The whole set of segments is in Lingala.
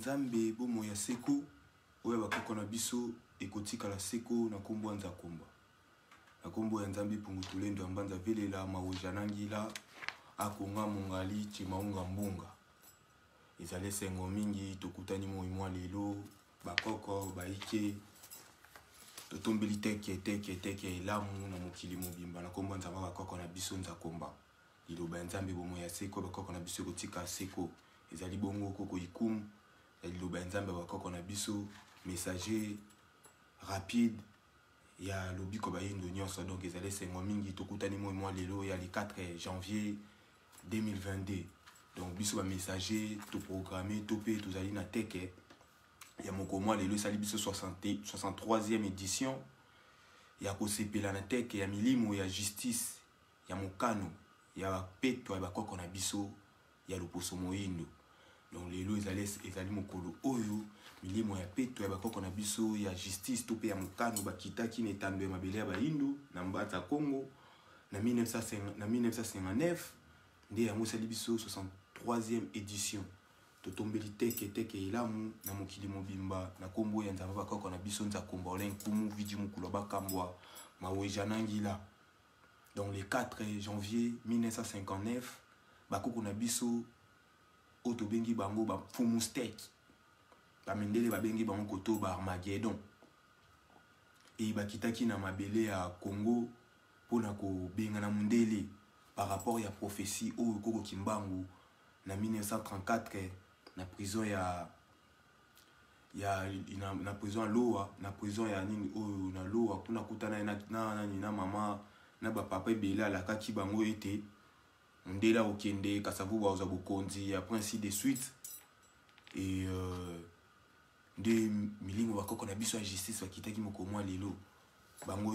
Nzambe bomo ya seko oya bakoko na biso ekotika la seko na kombo nza komba na kombo ya Nzambe pungutulendo ambanza velela mawejanangila akonga mongali chimaunga mbunga ezale sengo mingi tokutani moimwa lelo bakoko baike totombeli teke elamu na mokili mobimba na kombo nzamba bakoko na biso nza komba liloba Nzambe bomo ya seko bakoko na biso ekotika seko ezali bongo koko ikumu liloba Nzambe bakoko na biso messager rapide ya lobiko bayindo nyonso donc ezali sengo mingi tokutani moimwa lelo ya le 4 janvier 2022 donc biso ba messager to programmer to pe tozali na teke ya mokomwa lelo sali biso 63e édition ya kosepela na teke ya milimo ya justice ya mokano ya peto ya bakoko na biso ya loposo moyindo donc lelo ezali mokolo oyo milimo ya peto ya bakoko na biso ya justice to pe ya mokano bakitaki netando ya mabele ya bayindo na mbata Congo na 1959 nde yango sali biso 63e édition totombeli teke elamu na mokili mobimba na kombo ya Nzamba bakoko na biso nza komba olen kumu vidi mukulu bakambwa mawejanangila donc le 4 janvier 1959 bakoko na biso oto bengi bango ba fumustek bamendele babengi bango koto ba Armageddon et bakitaki na mabele ya Congo pona ko benga na mundele par rapport ya prophétie oyo koko kimbangu na 1934 na prison na prison Loa na prison ya nini oyo na Loa kuna kutana na mama na ba papa ebela la kaki bango ete ndela okende kasavu baoza bokonzi ya principe de suite et de milingo bakoko na biso ya justice bakitaki mokomwa lelo bango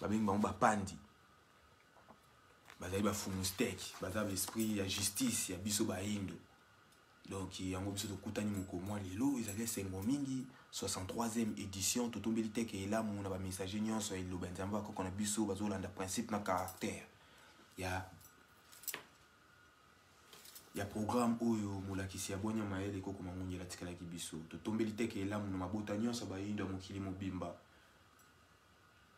babengi bango bapandi bazali bafumustek baza l'esprit ya justice ya biso bayindo donc yango biso tokutani mokomwa lelo ezali sengo mingi 63e édition totombeli teke elamu na ba messager nyonso ya liloba Nzamba bakoko na biso bazolanda principe na caractère ya programme oyo mulakisi ya bonya maele koko mangungela tikalaki biso totombeli teke elamu na mabota nyonso bayindo ya mokili mobimba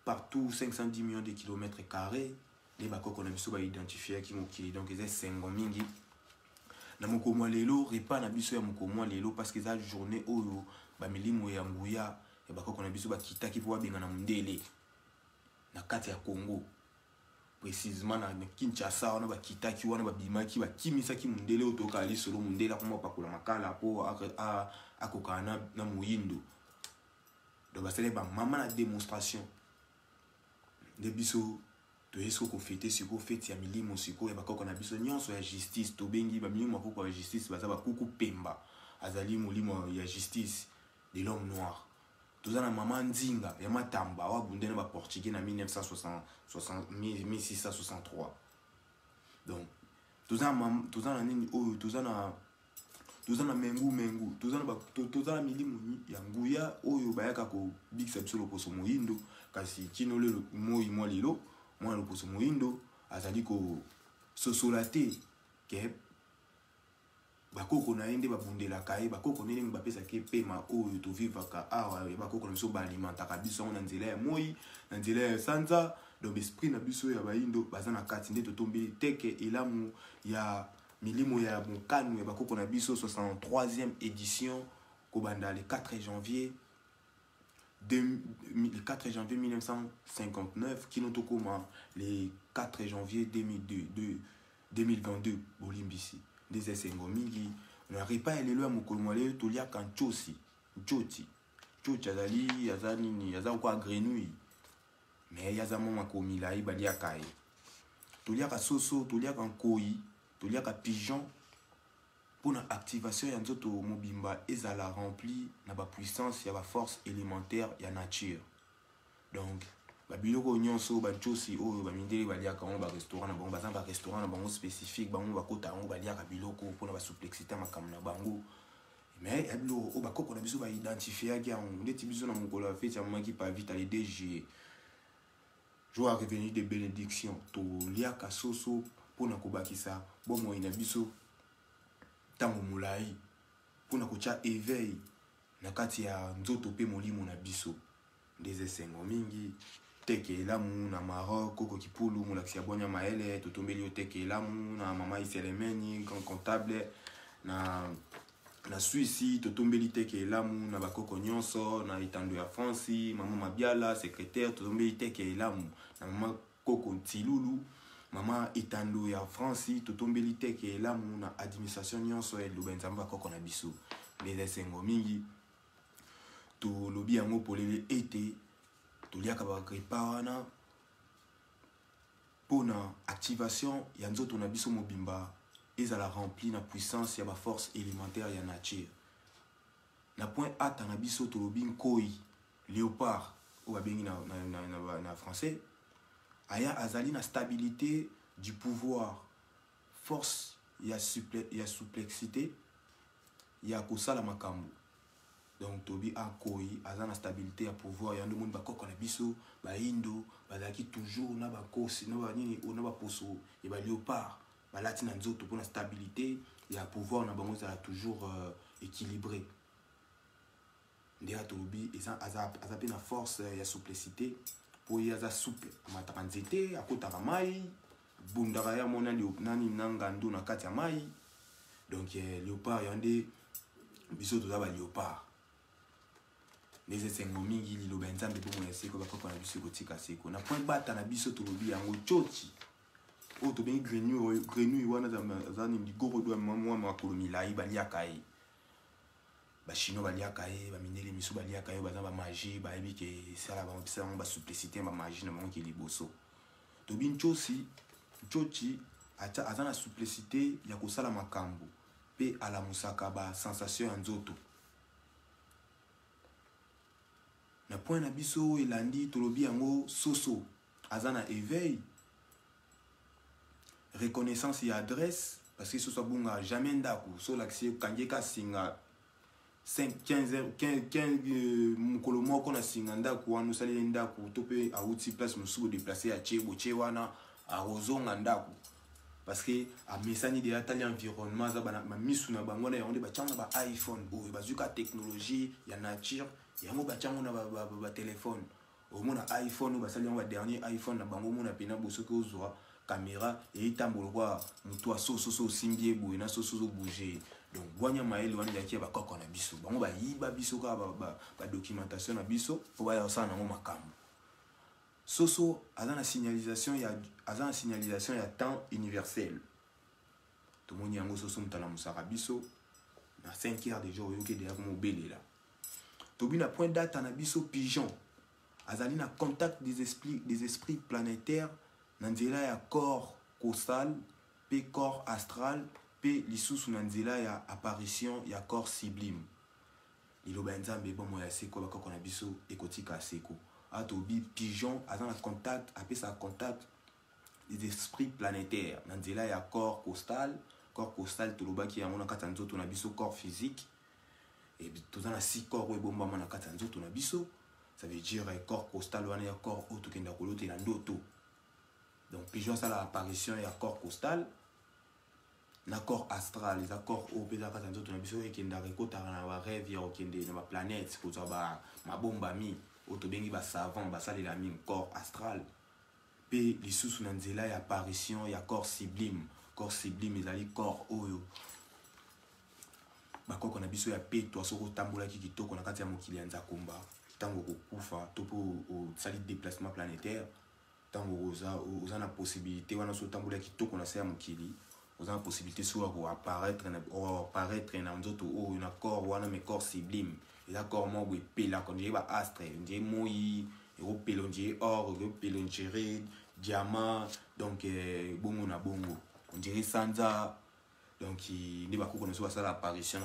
partout 510 millions de kilomètres carrés les bakoko na biso ba identifier ki mokili donc ezali sengo mingi na mokomwa lelo repas na biso ya mokomwa lelo parce que za journée oyo ba milimo ya nguya ya bakoko na biso bakitaki po babenga na mundele na kati ya Congo précisément na Kinshasa wana bakitaki wana babimaki bakimisaki mundele otoka ali solo mundele akoma pakula makala po akokana na moyindo donc basale ba mama na démonstration de biso to yeso ko fêter siko fête ya milimo siko ya bakoko na biso nyonso ya justice to bengi ba milimo bakoko ya justice baza bakuku pemba azali molimo ya justice de l'homme noir tozana mama nzinga ya matamba wa bundena ba portugais na 1663 donc tozana nini oyo tozana mengu tozana milimo ya nguya oyo bayaka ko bikisa biso loposo moyindo kasi kino lelo moi lelo moi loposo moyindo azali ko sosolate ke bakoko na yende babundela kai bakoko nene mbapesa ke pema oyo to vivaka awa bakoko na biso balimentaka biso na nzela ya moi na nzela ya sanza donc esprit na biso ya bayindo bazana kati nde totombi teke elamu ya milimo ya mokano ya bakoko na biso 63e édition kobanda le 4 janvier 1959 kino tokoma le 4 janvier 2022 bolimbisi des sengo mingi na repas elelo ya mokolo mwale toliaka nchosi azali azanini aza kwa grenouille mais yaza mama komila ibaliaka ye toliaka soso toliaka nkoi toliaka pigeon pour na activation ya nzoto mobimba ezala rempli na ba puissance ya ba force élémentaire ya nature donc babiloko nyonso banchosi oyo bamindeli baliaka bango ba restaurant na bango bazanga restaurant na bango spécifique bango bakota bango baliaka biloko mpona ba souplexité makambo na bango mais ya biloko oyo bakoko na biso ba identifiaki yango ndeti biso na mokolo ya fete ya mamaki pa vite le 2 juillet jour à revenir de bénédiction toliaka soso mpona kobakisa bomoi na biso ntango molai mpona kotia éveil na kati ya nzoto pe molimo na biso ndeze sengo mingi teke elamu na Maroc koko kipulu mulakisi ya bonya maele totombeli yo teke elamu na mama Iselemeni grand comptable na Suisse totombeli teke elamu na bakoko nyonso na itando ya France mama Mabiala secrétaire totombeli teke elamu na mama Koko Ntilulu mama itando ya France totombeli teke elamu na administration nyonso ya Lubenzamba koko na biso ndeze sengo mingi to lobi yango polele ete toliaka bakrepa wana pona activation ya nzoto na biso mobimba ezala rempli na puissance ya ba force élémentaire ya nature na point ata na biso tolobi nkoi léopard o babengi na français aya azali na stabilité du pouvoir force ya souplexité ya kosala makambo. Donc tobi akoi azana stabilité ya pouvoir ya ndomoni bakoko na biso ba indo bazaki toujours na bakosi na ba nini na ba poso et ba léopard balati na nzoto pour la stabilité ya pouvoir na bango za toujours équilibré ndia tobi eza azape na force ya souplicité pour ya za souple amataka nzete akotaka mai bundaka ya mona nani nanga ndo na kati ya mai donc léopard yande biso toza ba léopard neze sengo mingi liloba nzambe po moya seko bakoko na biso kotika seko na point bata na biso tolobi yango chochi o to bengi grenouille wana za ni ligoro do mwa makolo milai baliaka ye ba chino baliaka ye ba minele miso baliaka ye baza ba magie ba yebi ke sala ba pisa ba supplicité ba magie na bango ki liboso to bin chochi acha azana supplicité ya kosala makambo pe ala musaka ba sensation ya nzoto. Na point na biso elandi tolobi yango soso azana éveil reconnaissance et adresse parce que ce soit bunga jamais ndaku so l'accès kangeka singa 15 mukolo moko na singa ndaku wana usali ndaku tope auti place musuko déplacer a chebo chewana a rozonga ndaku parce que a mesani de atali environnement za ba misu na bango na yonde ba changa ba iPhone ou bazuka technologie ya nature yango ba changa na ba téléphone au mona iPhone ou basali ba dernier iPhone na bango mona pena bosoke ozwa caméra et itambolo kwa mutu asoso simbie boye na soso bouger donc wanya maele wana yaki ba koko na biso bango ba yiba biso ka ba documentation na biso po ba yosana ngo makambo soso azana signalisation ya temps universel to moni yango soso mutala musaka biso na 5 heures de jour yoke de ya mo belela to bina point date na biso pigeon azali na contact des esprits planétaires na nzela ya corps causal pe corps astral pe lisusu na nzela ya apparition ya corps sublime liloba nzambe bomo ya seko bakoko na biso ekotika seko atobi pigeon azana contact apesa contact des esprits planétaires na nzela ya corps causal tolobaki yango na kati ya nzoto na biso corps physique et tozana 6 corps ebombama na kati ya nzoto na biso ça veut dire corps causal wana ya corps oto kenda kolote na ndoto. Donc, pigeon, ça l'apparition et corps causal, na corps astral, les accords au pédard quand on a besoin et qu'il y a des côtes à rêve, il y a des planètes, pour ça, ma bombe ami, autobengi ba savant, ba ça les amis, corps astral. Puis les sous nanzela et apparition, il y a corps sublime, ils allaient corps oyo. Ba quoi qu'on a besoin ya pe, toi soko tambola qui to qu'on a katia mokili anza komba, tango kufa, topo au sali déplacement planétaire. Tango oza na possibilité wana so tambola kitoko na se ya mokili oza na possibilité so apparaître na nzoto o na corps wana mais corps sublime et la corps mo epela quand je ba astre ndie moi epelo ndie or epelo ndie diamant donc bongo na bongo on dirait sanza donc ni ba ko na so ça l'apparition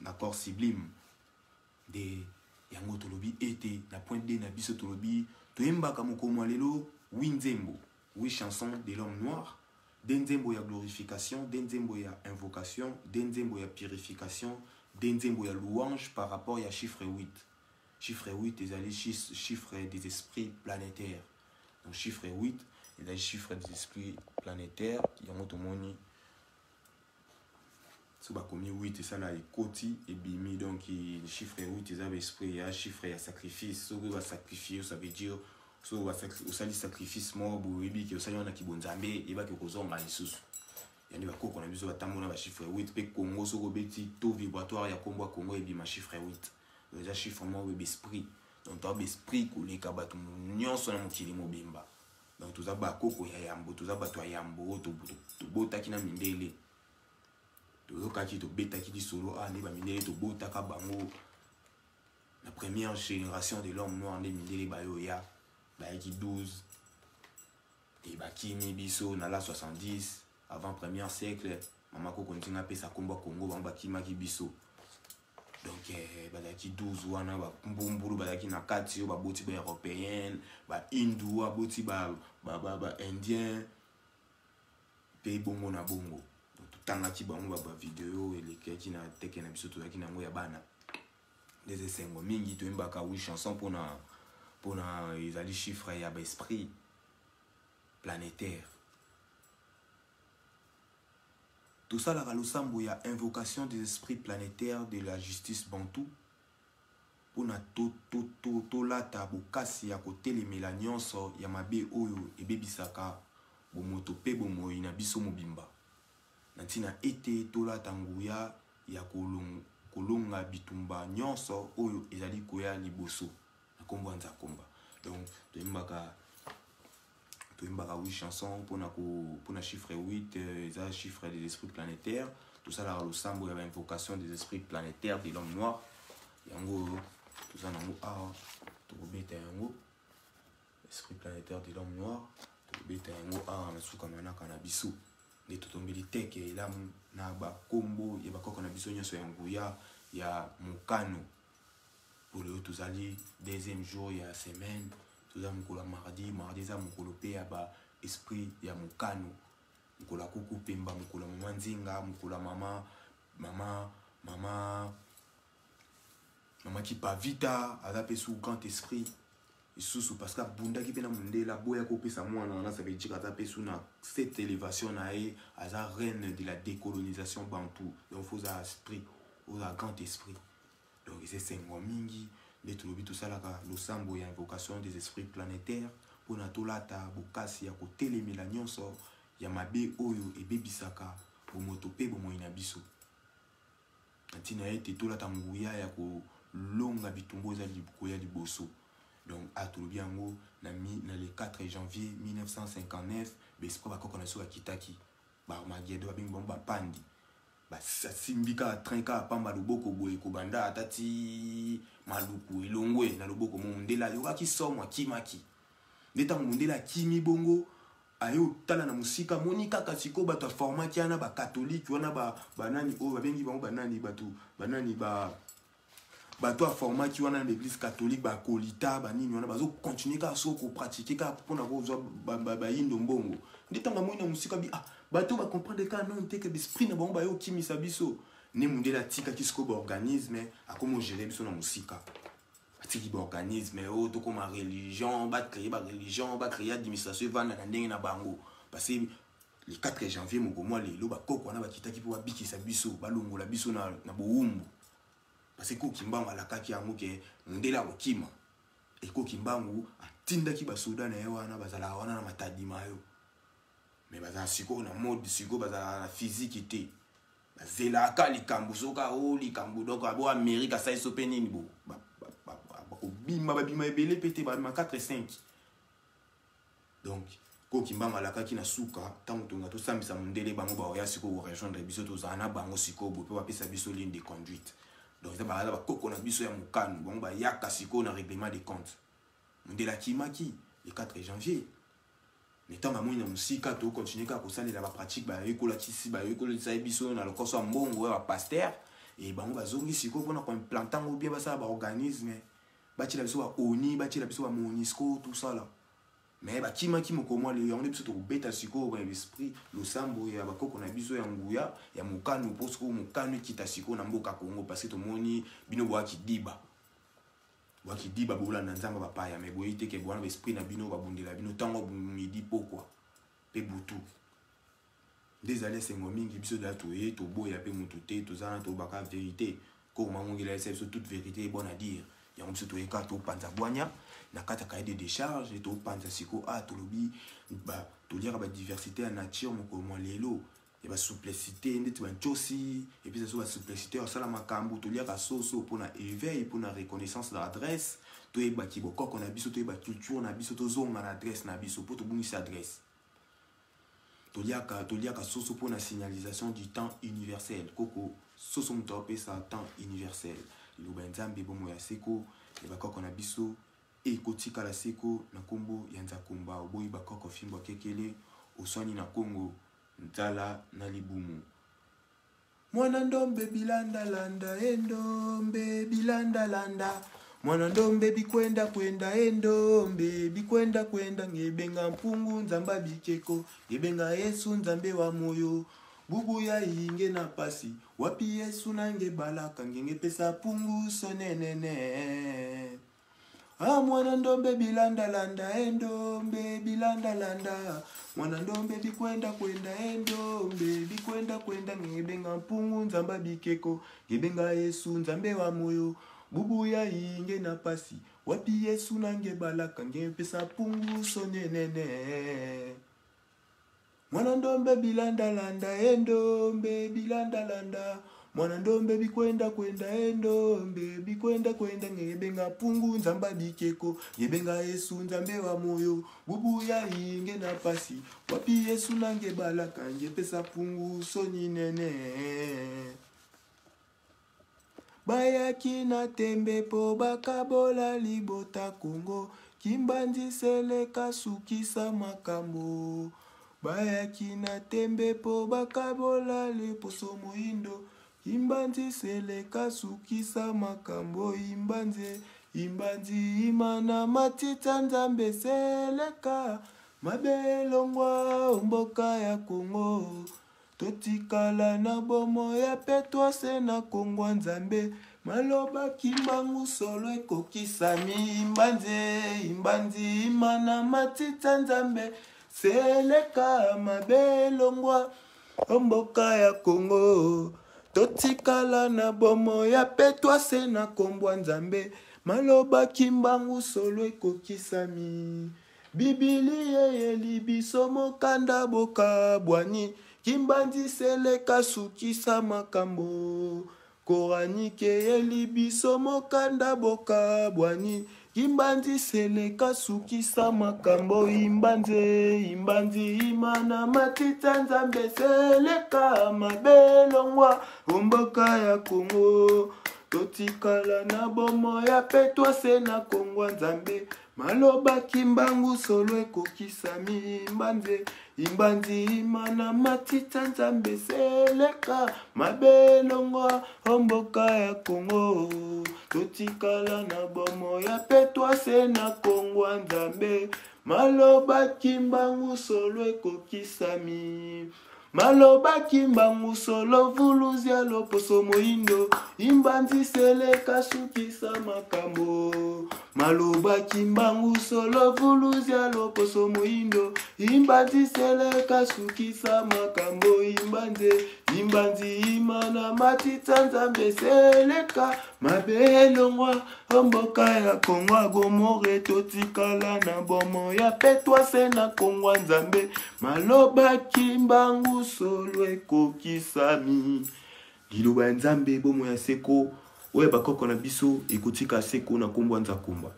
na corps sublime de yango tolobi été na point D na biso tolobi toyemba kamoko lelo winzembo oui chanson de l'homme noir denzembo ya glorification denzembo ya invocation denzembo ya purification denzembo ya louange par rapport à chiffre 8 les alliés chiffre des esprits planétaires donc chiffre 8 les chiffres des esprits planétaires yango tomoni so bakomi 8 esala ekoti ebimi donc le chiffre 8 eza baesprit ya chiffre ya sacrifice soki basacrifie ça veut dire so osali sacrifice moko boyebi ke osali wana kibonzambe yebaki kozonga lisusu yani bakoko na biso batambola bachiffre 8 mpe Congo soki obeti taux vibratoire ya kombo ya Congo ebima chiffre 8 eza chiffre moko besprit donc toa besprit koleka bato nyonso na mokili mobimba donc toza bakoko ya yambo toza bato ya yambo tobotaki na mindele toyokaki tobetaki lisolo nde bamindele tobotaka bango la première génération de l'homme noir nde mindele bayoya bayaki 12 et bakimi biso na la 70 avant premier siècle mama koko ntinga pesa kombo Congo bango bakimaki biso donc bazalaki 12 wana bambumbulu bazalaki na kati yo baboti ba européenne ba hindu aboti ba indien pe bongo na bongo donc tutangaki bango ba video elekaki na teke na biso tozalaki nango ya bana des esengo mingi toyembaka 8 chansons pona ezali chiffre ya baesprit planétaire. Tout ça, la losambo, il y a invocation des esprits planétaires de la justice bantou. Pour na to la tabukasi ya kote les mélanions ya mabe oyo et bebisaka bomoto pe bomo ina biso mobimba. Nantina ete to la tanguya ya kolonga bitumba nyonso oyo ezali koya liboso na kombo nza komba. Donc toyembaka 8 chansons pour na chiffre 8 les chiffres des esprits planétaires tout ça là le sambo il y a invocation des esprits planétaires de l'homme noir yango tout ça nango to beta yango esprit planétaire de l'homme noir to beta yango na suka manaka na biso de totombeli teke elamu na ba kombo ya bakoko na biso nyonso yango ya mukano pour le tozali deuxième jour ya semaine toza mukolo mardi za mukolo pe ya ba esprit ya mukano mukolo kuku pemba mukolo mama nzinga mukolo mama ki pavita aza pe sous grand esprit isusu parce que bunda ki pena mundela boya ko pesa mwana wana ça veut dire aza pe sous na cette élévation na e aza reine de la décolonisation bantou donc faut un esprit ou un grand esprit donc c'est sengo mingi les tolobi tout ça là le sambo ya invocation des esprits planétaires pour na tolata bokasi ya kotelemela nyonso ya mabe oyo ebebisaka bomoto pe bomoina biso ntina ete tolata nguya ya kolonga bitumbo za likoya liboso donc atolobi yango na le 4 janvier 1959 bespo bakoko na so kitaki ba magedo babingi bomba pandi basimbika trenka pamba loboko boye kobanda atati maluku elongwe na loboko mundela yokaki somwa kimaki ndeta mundela kimi bongo ayo tala na musika monika kasiko bato formaki ana ba catholique wana banani o babengi bango banani bato formaki wana na l'église catholique ba kolita banini wana bazo continuer ka so ko pratiquer ka pona ko zo ba yindo mbongo ndeta ngamoi na musika bi bato ba comprendre ka non te que l'esprit na bango ba yo kimisa biso ne mundela tika kisiko ba organisme akomo gérer biso na musika atiki ba organisme o to comme religion ba créer administration vana na ndenge na bango parce que le 4 janvier mokomo lelo ba koko wana ba kitaki po ba bikisa biso ba longola biso na boumbu parce que Kimbangu alakaki yango ke mundela okima eko Kimbangu atindaki basoda na yewana bazala wana na matadima yo mais bazala siko na mode siko bazala na physique te bazela ka likambo soka o likambo donc abo Amerika sa iso penini bo babima ebele pete ba 4 5 donc ko Kimbangu alakaki na suka tango tonga to sambisa mundele bango ba oya siko ko rejoindre biso to zana bango siko bo pe ba pesa biso ligne de conduite. Donc ça va koko na biso ya mukano bon ba yaka siko na règlement des comptes mundela kimaki le 4 janvier mais tant que na musika to continuer ka kosalela ba pratique ba ekola kisi ba ekola sa biso na lokoso mbongo ya pasteur et bango bazongi siko pona ko implantant ou bien ba ça ba organisme ba tila biso ba ONU ba tila biso ba MONUSCO tout ça là mais ba kimaki mokomo le on est biso to beta siko ba esprit lo sambo ya ba koko na biso ya nguya ya mukano posko mukano kita siko na mboka Congo parce que to moni bino bo akidiba bola na nzamba ba paya mais boyite ke bwana esprit na bino ba bundela bino tango midi pourquoi pe butu Désolé, c'est moi mingi biso da toye to boya pe mututé to zana to baka vérité. Ko mangongi la c'est toute vérité est bonne à dire. Ya mso to eka to panza boanya na kata cahier de décharge to panza siko to lobi ba to lire ba diversité en nature moko mo lelo. Et ba souplicité ndeti ban chosi et puis ça soit souplicité au sala makambu to lire ka soso pour na éveil pour na reconnaissance d'adresse to e ba kiboko ko na biso to e ba culture na biso to zonga na adresse na biso pour to bunisa adresse. Toliaka soso pour la signalisation du temps universel. Koko soso mutopé ça temps universel. Lubenzambe bomo ya seko le bakoko na biso e kotika la seko na kombo yanza komba oboyi bakoko fimbo kekele oswani na Kongo nzala na libumu. Mwana ndombe bilanda landa endombe bilanda landa. Mwana ndombe bikwenda kwenda endombe bikwenda kwenda ngebenga mpungu nzamba bikeko ngebenga Yesu nzambe wa moyo bubu ya inge na pasi wapi Yesu nange balaka ngenge pesa pungu sonenene. Mwana ndombe bilanda landa endombe bilanda landa. Mwana ndombe bikwenda kwenda endombe bikwenda kwenda ngebenga mpungu nzamba bikeko ngebenga Yesu nzambe wa moyo bubu ya inge na pasi wapi Yesu nange balaka nge pesa pungu sonenene. Mwana ndombe bilanda landa endombe bilanda landa. Mwana ndombe bikwenda kwenda endombe bikwenda kwenda ngebenga pungu nzamba bikeko ngebenga Yesu nzambe wa moyo bubu ya inge na pasi wapi Yesu nange balaka nge pesa pungu sonenene. Bayaki na tembe po bakabola libota Kongo kimbanzi seleka sukisa makambo. Bayaki na tembe po bakabola liposo moindo kimbanzi seleka sukisa makambo. Imbanzi imana matita nzambe seleka mabelongwa mboka ya Kongo. Totikala na bomo ya petwa se na Kongo nzambe maloba kimbangu solo ekokisami. Imbanzi imana matita nzambe seleka mabelongwa mboka ya Kongo. Totikala na bomo ya petwa se na Kongo nzambe maloba kimbangu solo ekokisami. Bibilia yelibiso mokanda boka bwani kimbanzi seleka sukisa makambo. Koranike yelibiso mokanda boka bwani kimbanzi seleka sukisa makambo. Imbanzi imana matita nzambe seleka mabelongwa mboka ya Kongo. Totikala na bomo ya petwa se na Kongo nzambe maloba kimbangu solo ekokisami. Imbanzi imana matita nzambe seleka mabelongwa mboka ya Kongo. Totikala na bomo ya petwa se na Kongo nzambe maloba kimbangu solo ekokisami. Maloba kimbangu solo vuluzia loposo moindo imbanzi seleka sukisa makambo. Maloba kimbangu solo vuluzia loposo moindo imbanzi seleka sukisa makambo. Imbanzi imana matita nzambe seleka mabelongwa mboka ya Kongo Gomore. Totikala na bomo ya petwa se na Kongo nzambe maloba kimbangu solo ekokisami. Liloba nzambe bomo ya seko oye bakoko na biso ekotika seko na kombo nza komba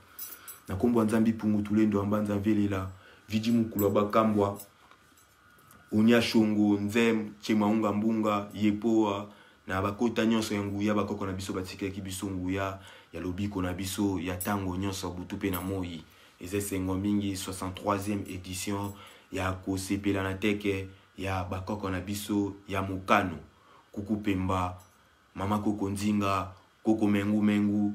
na kombo nzambi pungu tulendo ambanza velela vidi mukulu bakambwa unya shongo nzem chemaunga mbunga yepoa na bakota nyonso ya nguya bakoko na biso batikaki biso nguya ya lobiko na biso ya tango nyonso butu pe na moi eze sengo mingi 63e édition ya kosepela na teke ya bakoko na biso ya mukano kuku pemba mama koko nzinga koko mengu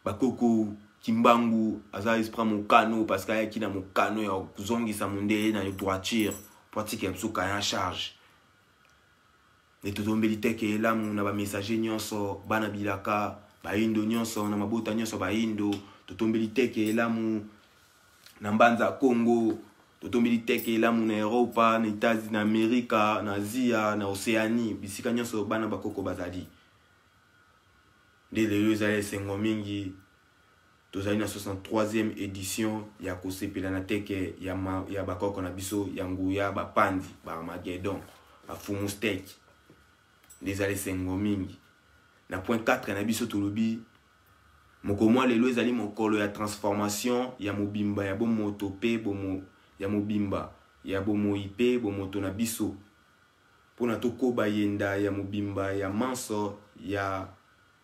bakoko kimbangu aza esprit mukano parce que ayaki na mukano ya kuzongisa munde na droiture pratique ya biso kaya charge ne totombeli teke elamu na ba messager nyonso bana bilaka baindo nyonso na mabota nyonso baindo totombeli teke elamu na mbanza Kongo totombeli teke lamu na Europa, na États-Unis, na Amerika, na Asia, na Océanie, bisika nyonso bana bakoko bazali. Nde lelo ezali esengo mingi tozali na 63e édition ya kosepela na teke ya bakoko na biso ya nguya bapandi ba Armageddon ba fumu steak. Nde ezali esengo mingi. Na point 4 na biso tolobi mokomwa lelo ezali mokolo ya transformation ya mobimba ya bomoto pe bomo ya mobimba ya bomoi pe bomoto na biso pona tokoba yenda ya mobimba ya manso ya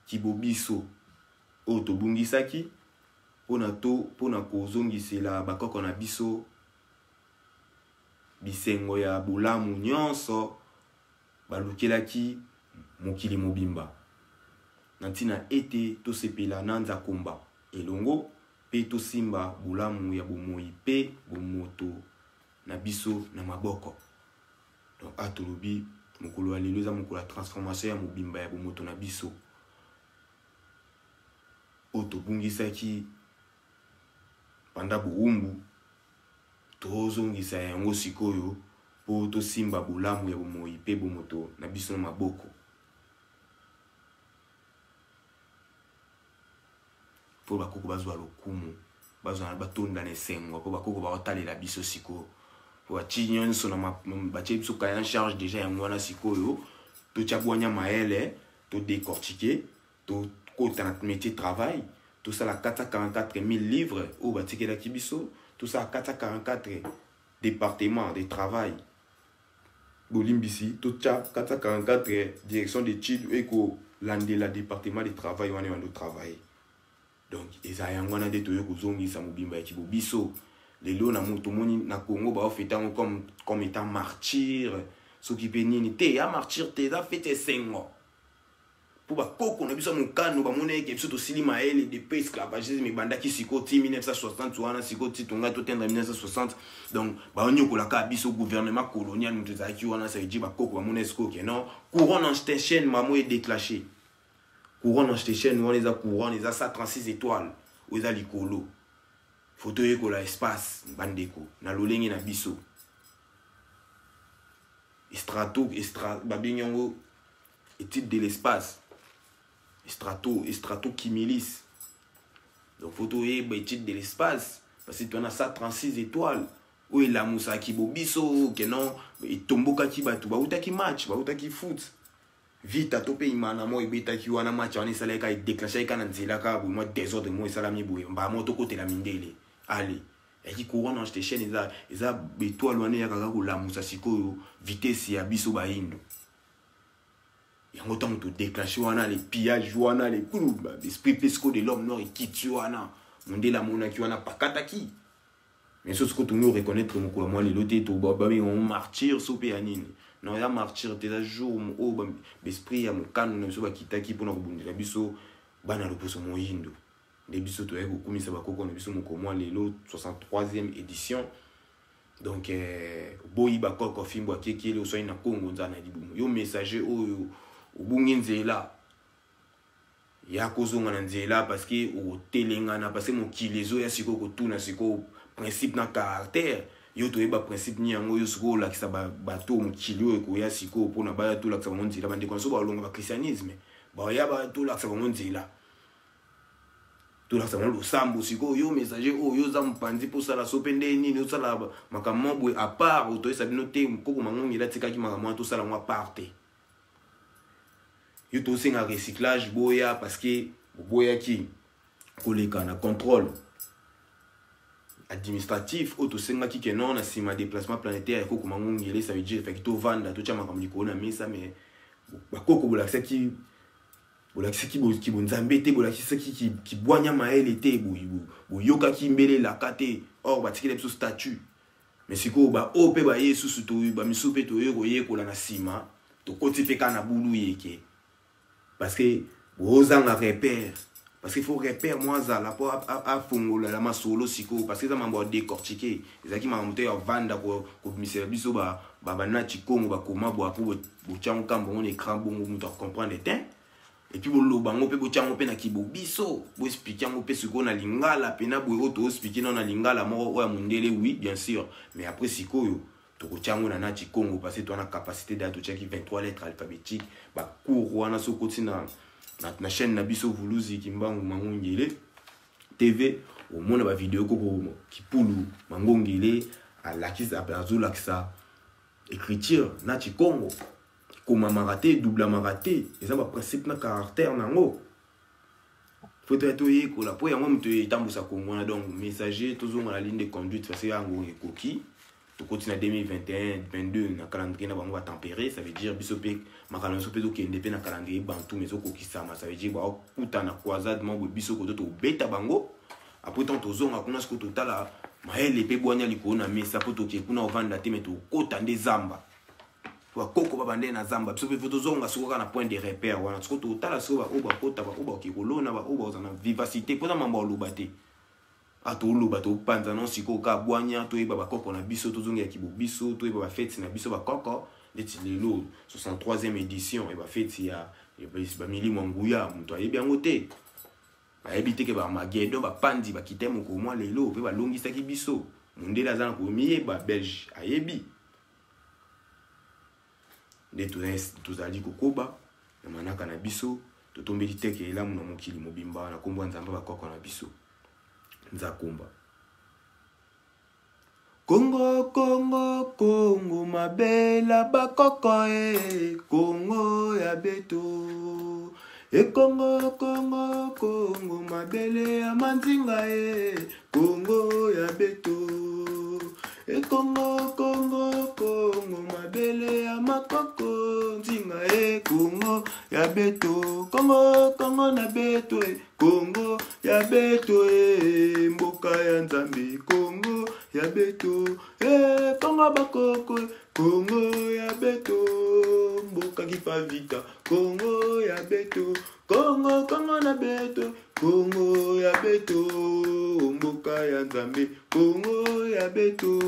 kibobiso o tobungisaki pona kozongisela bakoko na biso bisengo ya bulamu nyonso balukelaki mokili mobimba nantina ete tosepela na nzakomba elongo pe tosimba bulamu ya bomoi pe bomoto na biso na maboko. Donc atolobi mokolo ya lelo eza mokolo ya transformation ya mobimba ya bomoto na biso oyo tobungisaki panda bowumbu tozongisa yango sikoyo po tosimba bulamu ya bomoi pe bomoto na biso na maboko. Po bakoko bazwa lokumu bazwa na batonda na esengo po bakoko baotalela biso sikoyo po batie nyonso na batie biso kaya en charge déjà yango wana sikoyo totia bwanya maele to décortiquer to kota na métier travail tout ça la 444 000 livres oyo batikelaki biso tout ça 444 départements de travail bolimbisi totia 444 direction d'études eko landela département de travail wana wando travail. Donc eza yango na de toyo kozongisa mobimba ya kibobiso lelo na moto moni na Congo ba ofetango comme étant martyr soki pe nini te ya martyr te za fete sengo pour ba koko na biso mukano ba moneke biso to silima ele de pe esclavagisme bandaki sikoti 1960 wana sikoti tonga to tendre 1960. Donc ba onyokola ka biso gouvernement colonial nous ezaki wana ça veut dire ba koko ba monesco que non couronne en chaîne mamo est déclenché. Couronne en chaîne on les a couronne les a ça 36 étoiles ou les a likolo photo yeko la espace bandeko na lolenge na biso strato babinyongo étude de l'espace strato kimilis. Donc photo yeko étude de l'espace parce que tu en as ça 36 étoiles ou la musa ki bobiso que non et tomboka ki batu ba utaki match ba utaki foot vite tope imana mo ibeta ki wana match wana sala ka déclencher ka na nzela ka bo mo désordre mo sala mi bo ba mo to côté la mindele allez et qui couronne en chaîne eza betoile wana ya kaka ko la musa sikoyo vitesse ya biso ba indo yango tant to déclencher wana les pillages wana les coups l'esprit pesco de l'homme noir et qui wana mondela mona ki wana pakataki. Mais ce que tu nous reconnaître mon moi les lotés to babi on martyr sope anine non ya martyr te jour o l'esprit ya mon kanu so ba kitaki pona kubundela biso bana loposo moyindo de biso to eko kumisa bakoko na biso moko moi lelo 63e édition. Donc boyi bakoko fimbo akekele o so ina Congo nzana libumu yo messager oyo obungi nzela ya kozonga na nzela parce que o telengana parce que mon kilezo ya siko ko tuna siko principe na caractère yo to eba principe ni yango yo siko la kisa bato mukilio eko ya siko pona ba to la kisa monzi la bande konso ba longa ba christianisme ba ya ba to la kisa monzi la to la kisa mon sambo siko yo messager o yo za mpanzi po sala sopende ni no sala makambo à part o to esa binote mukoko mangongi la tika ki makambo to sala mo à part yo to singa recyclage boya parce que boya ki koleka na contrôle administratif auto senga ki kenon na sima déplacement planétaire ko kumangongi ele ça veut dire fait to vanda to chama kamli ko na misa mais bakoko bolakisa ki bonzambe te bolakisa ki boanya maele te bo yoka ki mbele la kate or batikele biso statut mais siko ba ope ba yesu to ba misupe to yeko yeko la na sima to koti pe kana bulu yeke parce que bozanga repère parce qu'il faut repérer moi ça la pour à fongola la masolo siko parce que ça m'a décortiquer ezaki m'a monter à vanda ko misela biso ba na chikongo ba koma bo pour bo tchanka bon écran bon muto comprendre temps et puis bolo bango pe bochango pe na kibobiso bo expliquer ngo pe siko na lingala pe na boyo to expliquer na lingala moko oya mundele oui bien sûr mais après sikoyo to kochango na nachi Congo parce que tu as la capacité d'être checker 23 lettres alphabétiques ba cours wana so kotina na chaîne na biso Vuluzi Kimbangu Mangongele TV au monde ba vidéo ko kipulu Mangongele à lakisa azula kisa écriture nachi Congo comme maraté double maraté et ça va principe na caractère nango faut être yeko la po yango mtu tambusa Congo donc messager toujours la ligne de conduite parce que yango ekoki to continue 2021 22 na calendrier na bango va tempérer ça veut dire bisope makano sope to kende pe na calendrier bantu mais okoki sama ça veut dire ba kuta na croisade mambo bisoko to beta bango après tant tozonga kuna ce total la maele pe boanya likona mais ça poto ke kuna ovanda te mais to kota ndezamba wa koko babande na zamba bisope tozonga sokoka na point de repère wana ce total la so ba oba kota ba oba kikolona ba oba za na vivacité pona mambo lobate atolo bato panza non siko ka boanya to eba bakoko na biso tozonga ya kibobiso to eba ba fête na biso bakoko ndeti lelo 63e édition eba fête ya ba milimo nguya mto ayebi yango te bayebi te ke ba magedo ba pandi ba kitemo ko mwa lelo pe ba longisa ki biso mundela zana ko miyeba belge ayebi ndeto tozali kokoba na manaka na biso to tombeli te ke elamu na mokili mobimba na kombo nzamba bakoko na biso Nzakumba Congo Congo Congo mabela bakoko Congo ya beto Congo Congo Congo mabele ya manzinga Congo ya beto Congo Congo Congo mabele ya makoko nzinga Congo ya beto Congo Congo na beto Congo ya beto mboka ya Nzambe Congo ya beto Congo bakoko Congo ya beto mboka kipavita Congo ya beto Congo Congo na beto Congo ya beto mboka ya Nzambe Congo ya beto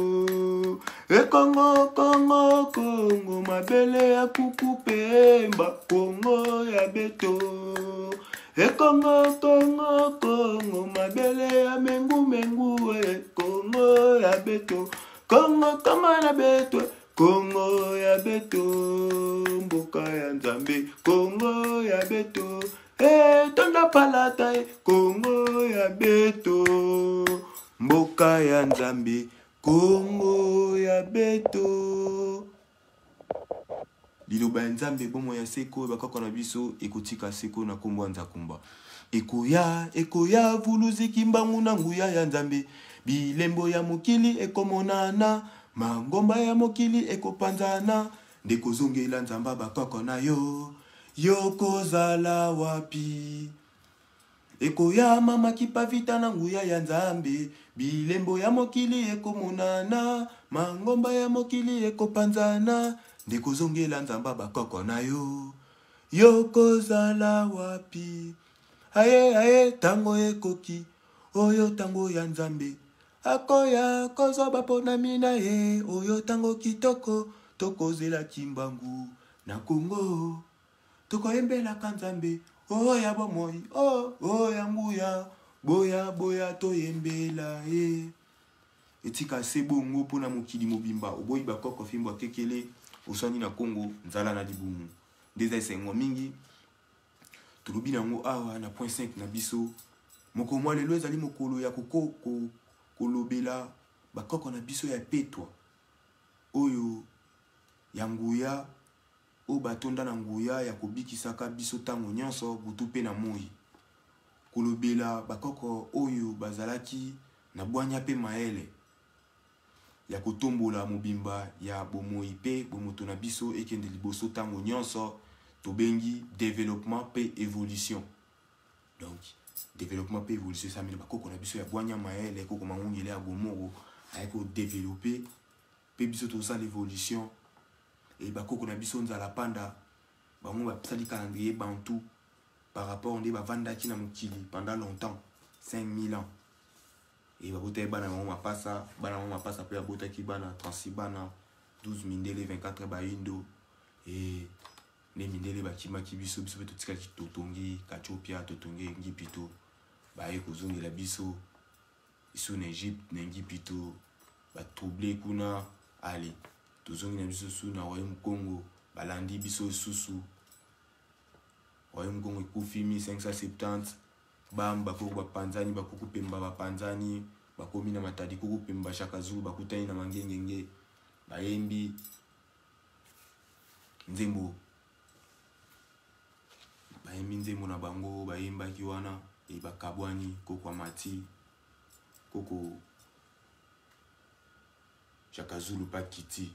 Congo Congo Congo mabele ya kuku pemba Congo ya beto Congo Congo Congo mabele ya mengu mengu Congo ya beto Congo Congo na beto Congo ya beto mboka ya Nzambe Congo ya beto tonda palata Congo ya beto mboka ya Nzambe Congo ya beto liloba Nzambe bomo ya seko bakoko na biso ekotika seko na kombo Nzakumba ekoya Vuluzi Kimbangu na nguya ya Nzambe bilembo ya mokili ekomonana mangomba ya mokili ekopanzana ndeko zongela Nzamba bakoko na yo kozala wapi ekoya mama kipavita na nguya ya Nzambe bilembo ya mokili ekomonana mangomba ya mokili ekopanzana ndeko zongela Nzamba bakoko na yo kozala wapi aye tango ekoki oyo tango ya Nzambe akoya kozoba pona mina oyo tango kitoko tokozela Kimbangu na Congo tokoyembela Nzambe ya bomoi ya nguya boya toyembela etika sebongo pona mokili mobimba oboyi bakoko fimbo kekele osani na Congo nzala na libumu ndeza esengo mingi tolobi nango awa na point 5 na biso moko mwa lelo ezali mokolo ya kolobela bakoko na biso ya petwa oyo ya nguya o batonda na nguya ya kobikisaka biso tango nyonso butu pe na moi kolobela bakoko oyo bazalaki na bwanya pe maele ya kotombola mobimba ya bomoi pe bomoto na biso ekende liboso tango nyonso tobengi développement pe évolution donc développement pe évolution ça mine bakoko na biso ya bwanya maele koko mangongele ya bomoro ayeko développer pe biso to ça l'évolution et bakoko na biso nzala panda bango basali calendrier bantu par rapport nde bavandaki na mokili pendant longtemps 5000 ans et babota bana bango mapasa pe abotaki bana 36 bana 12 mindele 24 baindo et ne mindele bakimaki biso biso pe totikaki totongi Kachopia totongi Ngipito baye kozongela biso isu na Egypte na Ngipito batrouble kuna ali tozongi na biso su na Royaume Congo balandi biso susu Royaume Congo ekufi 1570 bamba koko bapanzani bakuku pemba bapanzani bakomi na matadi koko pemba Shaka Zulu bakutani na mangengenge bayembi nzembo na bango bayembaki wana e bakabwani koko Amati koko Shaka Zulu pakiti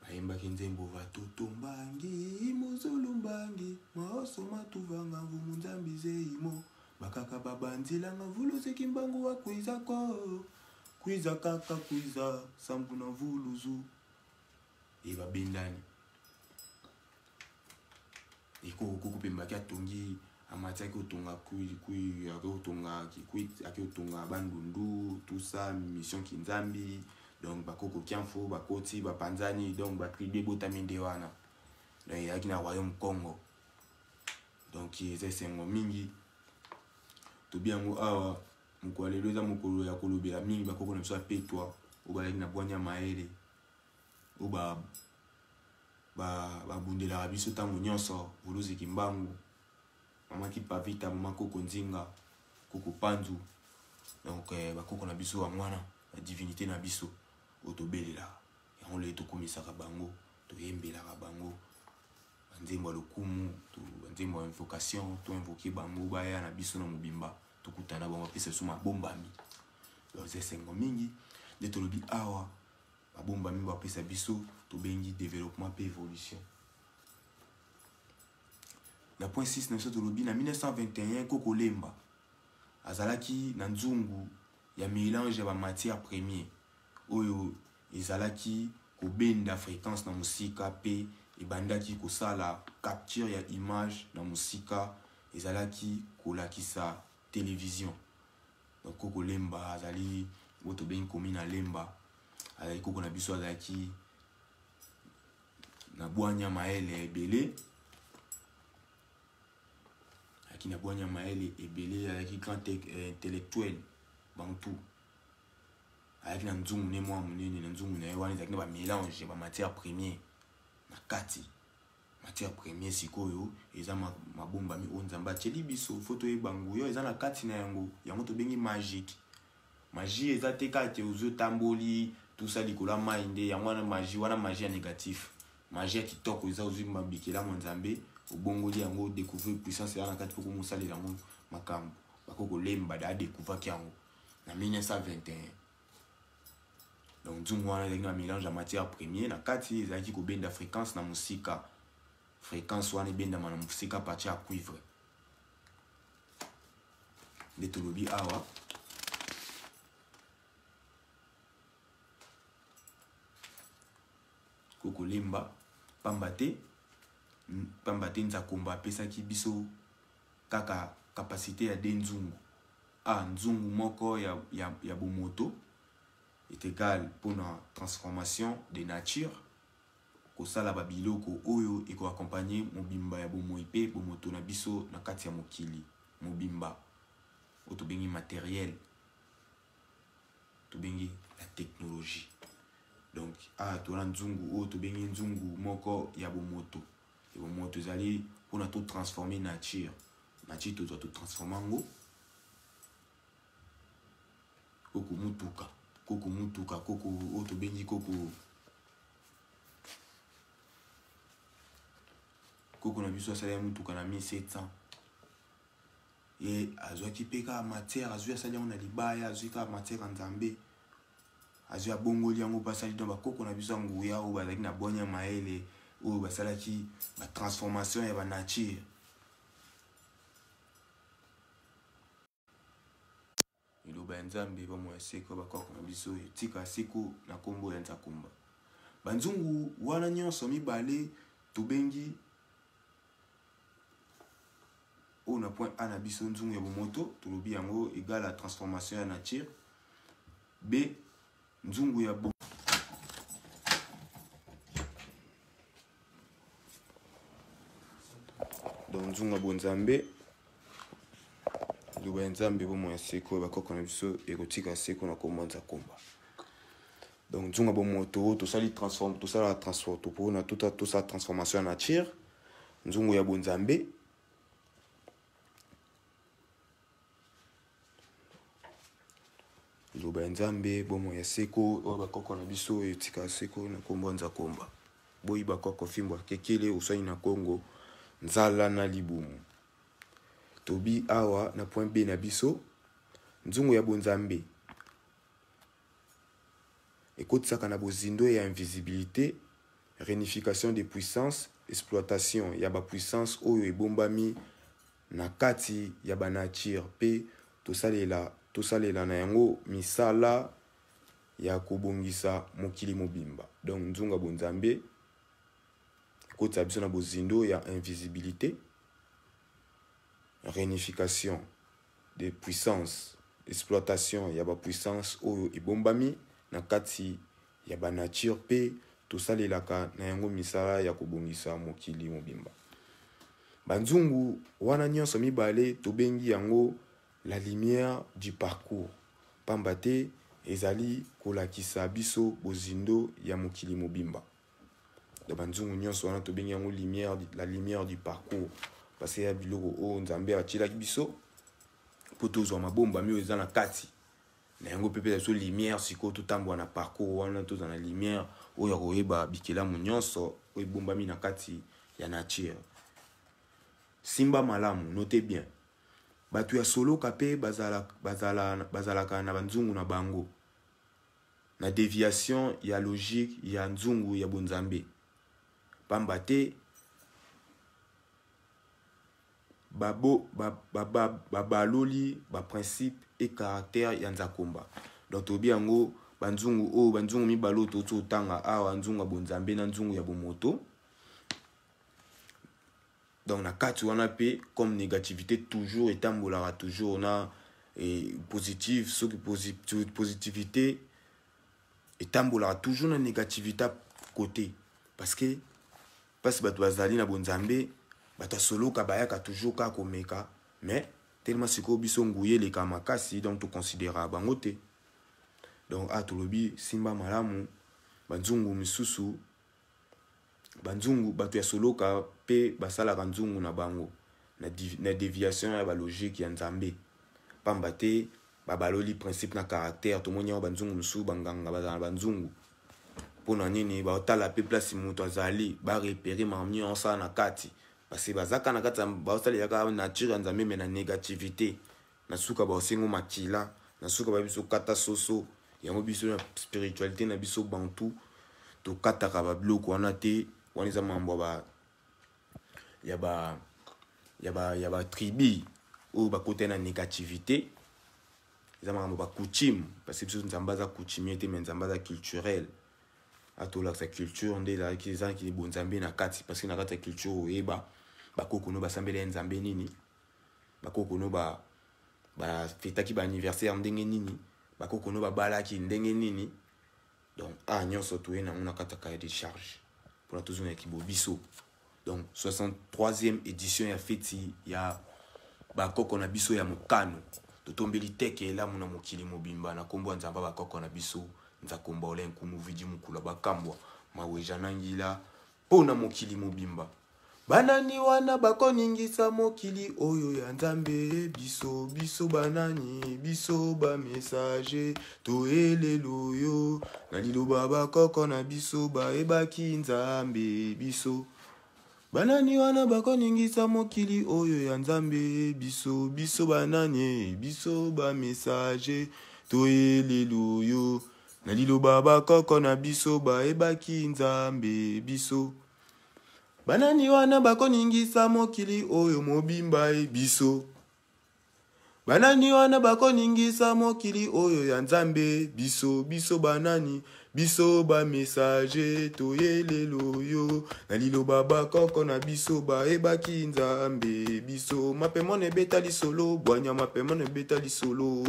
bayembaki nzembo batoto mbangi mozulu mbangi maoso matuvanga vumu nzambi zeimo bakaka babanzila nga vulu zeki mbangu wa kwiza ko kwiza kaka kwiza sambu na vuluzu e babendani eko kokupembaki atongi Amati akotonga akotonga bandundu tout ça mission kinzambi donc bakoko kianfo bakoti bapanzani donc batribe botaminde wana donc yaki na Royaume Congo donc esengo mingi tobiango awa mukolo lelo eza mukolo ya kolobela mingi bakoko na biso apetwa obalaki na bwanya maele oba babundelaka biso ntango nyonso volozeki mbangu mama Kipavita mama Koko Nzinga Koko Panzu donc bakoko na biso ya mwana la divinité na biso otobelela yango le tokomisaka bango toyembelaka bango banzembo ya lokumu banzembo ya invocation to invoquer bango baya na biso na mobimba tokutana bango apesa biso mabombami donc esengo mingi nde tolobi awa mabombami bapesa biso tobengi développement pe évolution. Na point 6 na biso tolobi na 1921 Koko Lemba azalaki na nzungu ya mélange ya matière première oyo ezalaki kobenda fréquence na musika pe ebandaki kosala capture ya image na musika ezalaki kolakisa télévision. Donc Koko Lemba azali boto ben komi na Lemba azali koko na biso azalaki na bwanya maele ebele na bwanya maele ebele avec grand intellectuel bantu avec na nzungu ne mwa munene na nzungu na yewana avec na ba mélange ba matière première na kati matière première sikoyo eza mabomba mi onzamba cheli biso photo e bangu yo eza na kati na yango to bengi magique magie eza te kati ozo tamboli tout ça likola mainde yango na magie négatif magie kitoko eza ozo mabikela monzambe obongoli yango découvrir puissance ya na kati poko musali yango makambo bakoko Lemba da découvrir yango na 1921 donc nzungu wana ezalaki na mélange ya matière première na kati ezalaki kobenda fréquence na musika fréquence wana ebendama na musika parti ya cuivre nde tolobi awa Koko Lemba pamba te Nzakomba apesaki biso kaka capacité ya de nzungu nzungu moko ya bomoto est égal pour la transformation de nature kosala babiloko oyo eko accompagner mobimba ya bomoi pe bomoto na biso na kati ya mokili mobimba oto bengi matériel to bengi la technologie. Donc tola nzungu oyo to bengi nzungu moko ya bomoto ezali pour tout transformer nature to doit tout transformer ngo koko mutuka koko oyo to bengi koko na biso asali ya mutuka na 1700 et azwaki peka matière azwi asali yango na libaya azwi ka matière nzambe azwi abongoli yango basali dans bakoko na biso nguya oyo bazalaki na bonya maele oyo basalaki ba transformation ya ba nature iloba ya nzambe bamoya seko bakoko na biso etika seko na kombo ya Nzakomba banzungu wana nyonso mibale tobengi oyo na point A na biso nzungu ya bomoto tolobi yango égale à transformation ya nature B nzungu ya donc nzunga bonzambe luba nzambe bomo ya seko bakoko na biso ekotika seko na komanza komba. Donc nzunga bomo to sali transforme tout ça la transforme to pour na tout ça transformation nature nzungu ya bonzambe luba nzambe bomo ya seko o bakoko na biso etika seko na komanza komba. Boyi bakoko fimbo kekele usai na Congo nzala na libumu tobi awa na point B na biso nzungu ya bonzambe ekotisaka na bozindo ya invisibilité, réunification des puissances, exploitation ya ba puissance oyo ebombami na kati ya ba nature pe tosalela na yango misala ya kobongisa mokili mobimba. Donc nzunga bonzambe ekotisa biso na bozindo ya invisibilité, réunification des puissances, exploitation ya ba puissance oyo ebombami na kati ya ba nature pe tosalelaka na yango misala ya kobongisa mokili mobimba. Banzungu wana nyonso mibale tobengi yango la lumière du parcours. Pamba te ezali kolakisa biso bozindo ya mokili mobimba. Da banzungu nyonso wana tobengi yango la lumière du parcours. Parce que ya biloko o nzambe atilaki biso po tozwa mabomba mio eza na kati na yango pepe ya so lumière siko tutambwa na parcours wana toza na lumière oyo koyeba bikelamu nyonso oyo bombami na kati ya nature. Simba malamu, notez bien. Batu ya solo kape bazalaka na banzungu na bango. Na déviation ya logique ya nzungu ya bonzambe. Pamba te babaloli ba principe et caractère ya nzakomba. Donc tobi yango banzungu mibalo toto tanga awa nzungu ya bonzambe na nzungu ya bomoto. Donc na kati wana pe comme négativité toujours etambolaka toujours na positive ce qui positivité etambolaka toujours na négativité côté parce que bato bazali na bonzambe bato solo ka bayaka toujours ka komeka mais tellement siko biso nguye le kamakasi donc to considérer bango te. Donc atolobi simba malamu banzungu misusu banzungu bato ya solo ka pe basalaka nzungu na bango na déviation ya ba logique ya nzambe. Pamba te babaloli principe na caractère to monya banzungu musu banganga bazana banzungu pona nini ba otala pe place muto azali ba repérer mamni onsa na kati parce que bazaka na kati ba osali yaka nature nzambe mais na négativité na suka ba osengo makila na suka ba biso kata soso yango biso na spiritualité na biso bantu to kata ka ba bloko wana te waniza mambo ba ya ba tribu ou ba côté na négativité za mambo ba coutume parce que biso nzambaza coutumier te mais nzambaza culturel atola sa culture nde la kizan ki bonzambe na kati parce que na kati culture eba bakoko no basambela nzambe nini bakoko no ba fetaki ba anniversaire ndenge nini bakoko no balaki ndenge nini. Donc nyonso to ena on kata ka de charge pour tous on équipe biso. Donc 63e édition ya feti ya bakoko na biso ya mokano totombeli teke la muna mokili mobimba na kombo nzamba bakoko na biso nzakomba ole nkumu vidi mukula bakambwa maweja nangila pona mokili mobimba. Banani wana bakoningisa mokili oyo ya nzambe biso banani biso ba message to elelo yo na liloba bakoko na biso ba ebaki nzambe biso. Banani wana bakoningisa mokili oyo ya nzambe biso banani biso ba message to elelo yo na liloba bakoko na biso ba ebaki nzambe biso. Banani wana bakoningisa mokili oyo mobimba biso. Banani wana bakoningisa mokili oyo ya nzambe biso banani biso ba message to yelelo yo na liloba bakoko na biso ba ebaki nzambe biso. Mapemone betali solo bwanya mapemone betali solo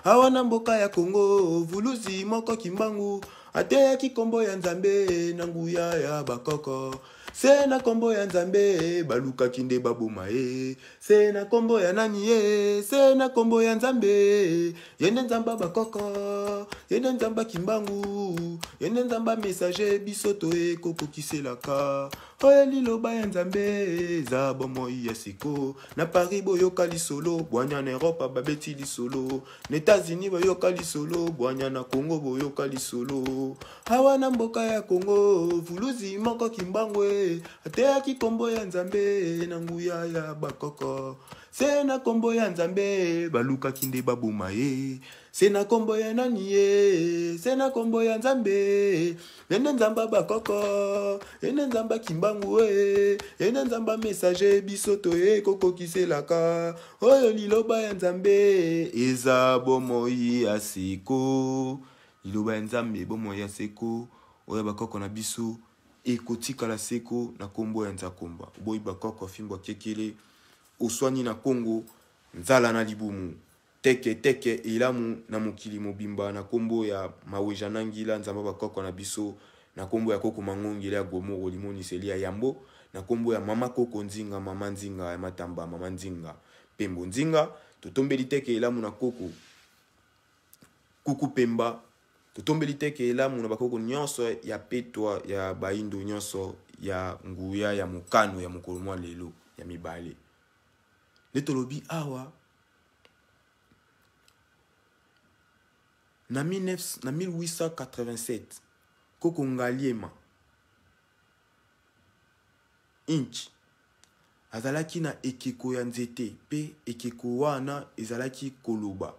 awana mboka ya Congo vuluzi moko kimbangu ateyaki kombo ya nzambe na nguya ya bakoko. Se na kombo ya nzambe balukaki nde baboma ye. Se na kombo ya nani ye, se na kombo ya nzambe. Yende nzamba bakoko, yende nzamba kimbangu, yende nzamba messager bisoto e koko kiselaka. Oye liloba ya nzambe za bomoi ya siko. Na Paris boyoka lisolo, bwanya na Europe babeti lisolo. Na États-Unis boyoka lisolo, bwanya na Congo boyoka lisolo. Hawa na mboka ya Congo, vuluzi moko kimbangwe. Ateyaki kombo ya nzambe na nguya ya bakoko. Se na kombo ya nzambe baluka kinde baboma ye. Se na kombo ya nani ye, se na kombo ya nzambe. Yende nzamba bakoko, yende nzamba kimbangu e, yende nzamba messager bisoto e koko kiselaka. Oyo liloba ya nzambe eza bomoi ya siko. Liloba ya nzambe bomoi ya siko. Oyo bakoko na biso ekotika la seko na kombo ya nzakomba. Boyi bakoko fimbo kekele. Oswani na Congo, nzala na libumu. Teke teke ilamu na mokili mobimba na kombo ya maweja nangila nzamba bakoko na biso. Na kombo ya koko mangongele ya gomoro limoni selia yambo. Na kombo ya mama koko nzinga, mama nzinga ya matamba, mama nzinga. Pembo nzinga, totombeli teke ilamu na koko. Kuku pemba. Totombeli teke ilamu na bakoko nyonso ya petwa ya baindo nyonso ya nguya ya mukano ya mukolomwa lelo ya mibale. Letolobi awa na 1887 koko ngaliema inch azalaki na ekeko ya nzete pe ekeko wana ezalaki koloba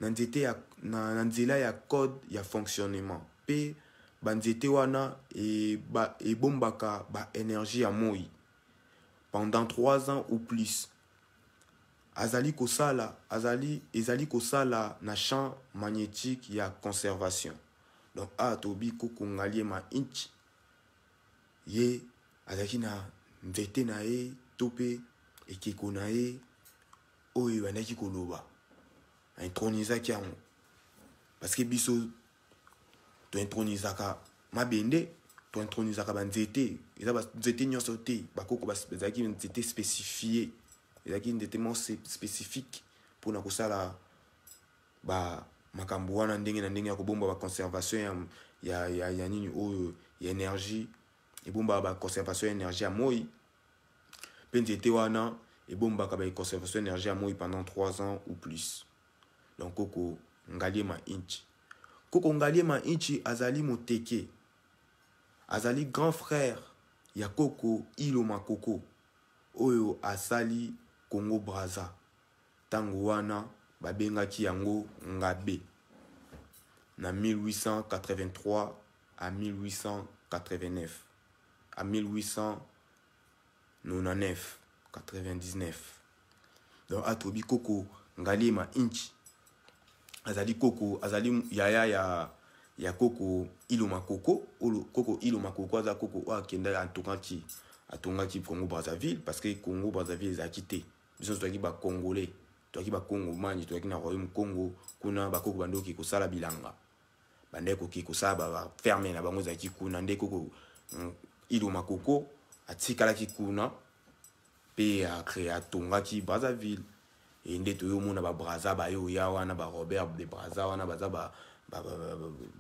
na nzete ya na nzela ya code ya fonctionnement pe banzete wana ebombaka ba énergie ya moi pendant 3 ans ou plus. Ezali kosala na champ magnétique ya conservation. Donc tobi koko ngaliema inch ye azalaki na nzete na ye tope ekeko na ye oyo bandaki koloba intronisaki yango parce que biso to intronisaka mabende to intronisaka banzete eza banzete nyonso te bakoko bazalaki nzete spécifié ezalaki nzete mo spécifique mpona kosala ba makambo wana ndenge na ndenge ya kobomba ba conservation ya nini oyo ya énergie ebomba ba conservation ya énergie ya moi pe nzete wana ebombaka ba conservation ya énergie ya moi pendant 3 ans ou plus. Donc koko ngaliema inchi. Koko ngaliema inchi azali moteke. Azali grand frère ya koko Iloma Koko oyo asali Congo Brazza. Tango wana babengaki yango Ngabe. Na 1883 à 1889. À 1899, 99. Donc atobi koko ngaliema inchi. Azali koko, azali yaya ya koko Iloma Koko. Koko Iloma Koko aza koko wa kenda atongaki Congo Brazzaville parce que Congo Brazzaville a quitté. Biso toaki ba Congolais, toaki ba Congo mani, toaki na Royaume Congo kuna ba koko bandoki kosala bilanga. Bandeko ki kosala ba fermer na bango zaki kuna ndeko koko Iloma Koko atikala ki kuna pe a créé tongaki Brazzaville. Et ndeto yo mona ba Brazza ba yo ya wana ba Robert de Brazza wana baza ba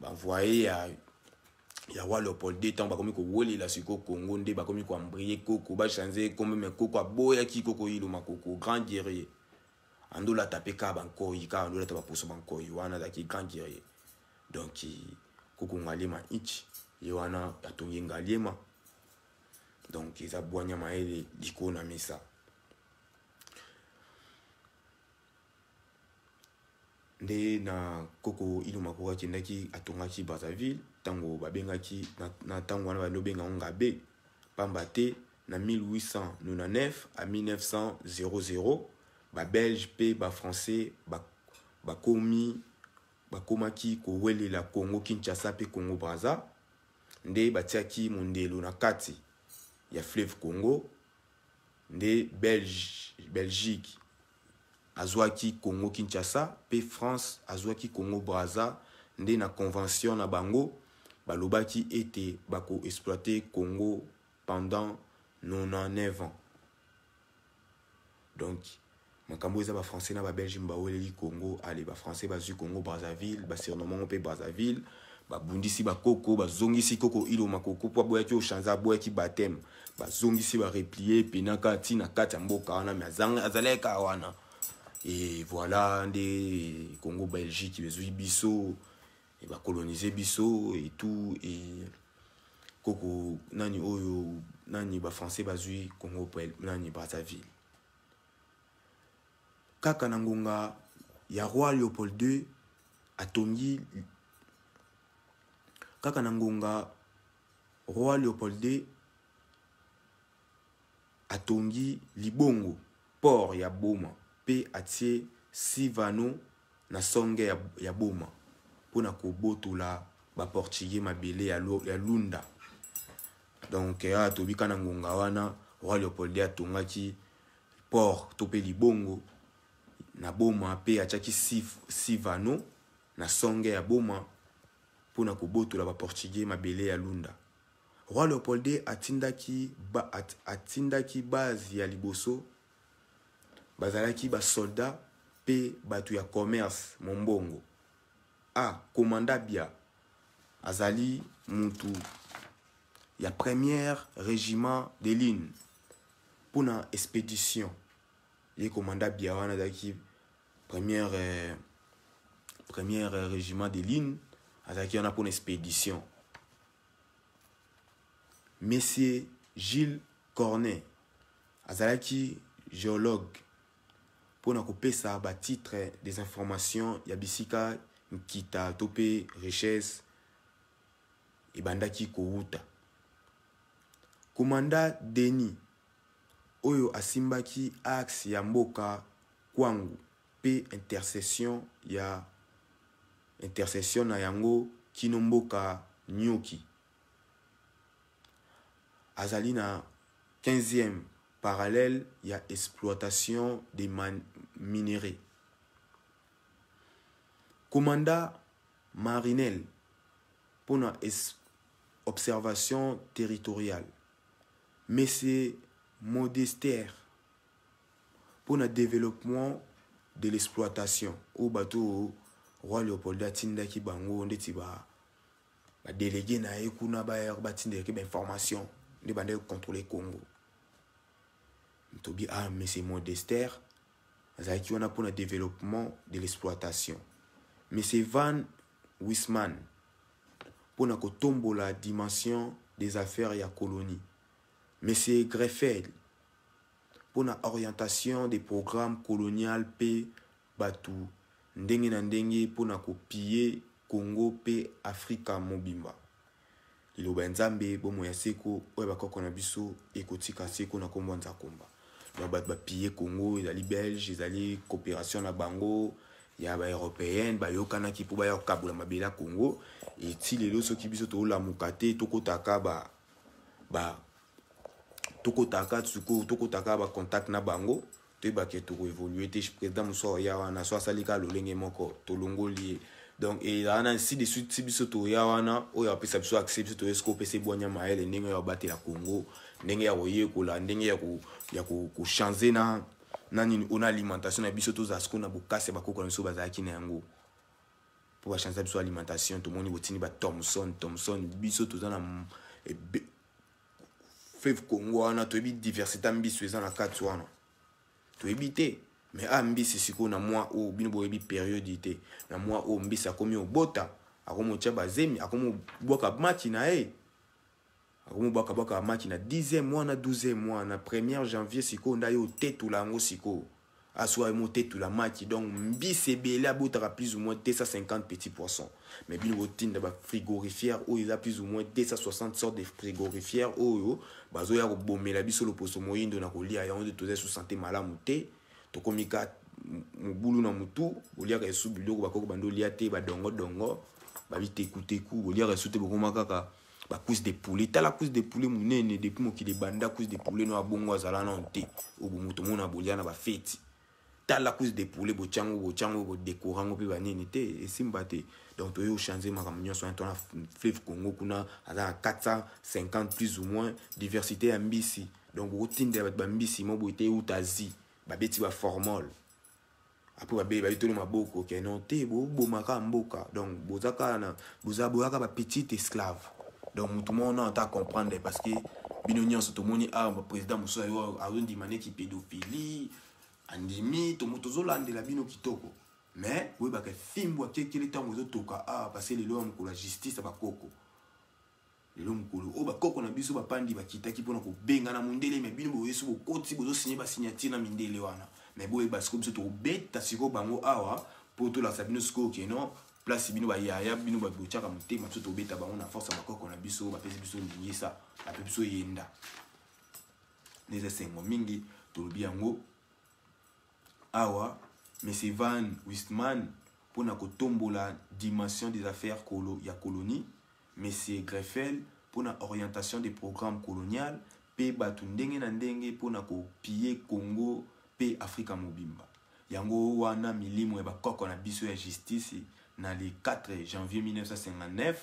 envoyé ya wa Leopold II tant ba komi ko woli la siko Congo nde ba komi ko embrayer koko ba changer comme me koko aboya ki koko Iloma Koko grand guerrier andola tapeka banko yika andola tapa poso banko wana za ki grand guerrier. Donc koko ngaliema inchi yo wana atongi ngaliema. Donc eza bwanya maele liko na misa. Nde na koko Iloma Koko akendaki atongaki Brazzaville tango babengaki na tango wana balobenga Ngabe pamba te na 1899 à 1900 ba Belge pe ba Français bakomaki kowelela Congo Kinshasa pe Congo Brazza nde batiaki mondelo na kati ya fleuve Congo nde Belgique azwaki Congo Kinshasa pe France azwaki Congo Brazza nde na convention na bango balobaki ete bako exploiter Congo pendant 99 ans. Donc makambo eza ba français na ba belge mbaweleli Congo, allez ba français bazui Congo Brazzaville, ba surnommant pe Brazzaville, ba bundisi ba koko, ba zongisi koko ilo makoko po boyaki o chanza boyaki batem, ba zongisi ba replier penaka tina kati mboka wana mais azaleka wana. Et voilà des Congo Belgique bezui biso et ba coloniser biso et tout, et koko nani oyo nani ba français bazui Congo nani Brazzaville. Kaka na ngonga ya roi Léopold II atongi, kaka na ngonga roi Léopold II atongi libongo port ya Boma pe atie Sivano na songe ya Boma pona kobotola ba portugais mabele ya Lunda. Donc ya tobika na ngonga wana roi Léopold II atongaki port to pe libongo na Boma pe atiaki Sivano na songe ya Boma pona kobotola ba portugais mabele ya Lunda. Roi Léopold II atindaki base ya liboso bazalaki ba soldat pe batu ya commerce mombongo. Commanda Bia azali mutu ya premier régiment de ligne pona expédition. Les commandants Bia wana azalaki premier régiment de ligne azalaki wana pona expédition. Monsieur Gilles Cornet azalaki géologue pona kopesa ba titre des informations ya bisika nkita topé richesse ebandaki kouta. Commandant Denis oyo asimbaki axe ya mboka kwangu pe intercession na yango kino mboka nyoki. Azali na 15e parallèle ya exploitation des minerais. Commandant Marinel pour la observation territoriale. Monsieur Modester pour le développement de l'exploitation. Au bateau roi Léopold atinda ki bango ndeti ba délégué na ekuna ba batinda ki information de bande contrôler Congo. Tobi monsieur Modester azaki wana pour le développement de l'exploitation. Monsieur Van Wisman pour na kotombo la dimension des affaires ya colonie. Monsieur Greffel pour la orientation des programmes colonial pe batu ndenge na ndenge pour na kopier Congo pe Afrika mobimba. Liloba nzambe bomo ya seko oyo bakoko na biso ekotika seko na kombo nza komba. Donc ba piller Congo, ezali belge, ezali coopération na bango ya ba européenne ba yokana ki po ba yokabula mabela Congo et ti lelo soki biso to la mukate tokotaka ba contact na bango to ba ke to évoluer te président muso ya wana so salika lolenge moko to longoli. Donc et là ainsi de suite biso to ya wana o ya pesa biso accès biso to esco pese bonya maele ndenge ya batela Congo ndenge ya koyekola ndenge ya ko changer na nani on alimentation na biso to zasko na bokase bakoko na biso bazaki na yango pour changer biso alimentation to moni botini ba Thomson biso to na Fleuve Congo wana to bi diversité mbiso eza na kati wana to ebité mais ambisi siko na moi o bino boyebi périodité na moi o mbisa komi obota akomo tia bazemi akomo boka match na akomo boka match na 10e mois na 12e mois na 1er janvier siko ndayo tetu lango siko aswa mo tetu la match donc mbisi belé abotaka plus ou moins 250 petits poissons mais bino botinda ba frigorifière o il a plus ou moins 260 sortes de frigorifières oyo bazo ya ko bomela biso loposo moyindo na kolia ya on de toze sous santé malamu te to komika mubulu na mutu olia ka esu biloko bakoko bando lia te ba dongo ba vite kuteku olia ka sute bokoma kaka ba cuisse de poulet ta la cuisse de poulet munene depuis moki de banda cuisse de poulet no abongo azala na nte obumu to mona bolia na ba feti ta la cuisse de poulet bochango bo décorango pe ba nini te esimba te Donc tu as changé ma camion sur un fleuve Congo kuna à 450 plus ou moins diversité ambisi. Donc au tin de bambisi mo boité ou tazi ba beti ba formol. Après ba ba tout le maboko que non te bo maka mboka. Donc bozaka na bozaboaka ba petite esclave. Donc tout le monde entend comprendre parce que binonion tout le monde a président Moussa a dit mané qui pédophilie andimi to motozolande la bino kitoko. Mais oui bah que film boa kekele tango zo toka parce que les lois ko la justice ba koko. Les lois ko o ba koko na biso ba pandi ba kitaki pona ko benga na mundele mais bino bo yeso bo koti bo zo signer ba signature na mindele wana. Mais boy parce que to beta siko bango awa pour to la sabino sko ke non place bino ba ya bino ba bochaka mutema to beta bango na force ba koko na biso ba pesi biso ngisa la biso yenda. Les esengo mingi to biango awa M. Van Wistman pour na kotombola dimension des affaires ya colonie, M. Greffel pour na orientation des programmes coloniales, pe batu ndenge na ndenge pour na kopiller Congo pe Afrika mobimba. Yango wana milimo ya bakoko na biso ya justice na le 4 janvier 1959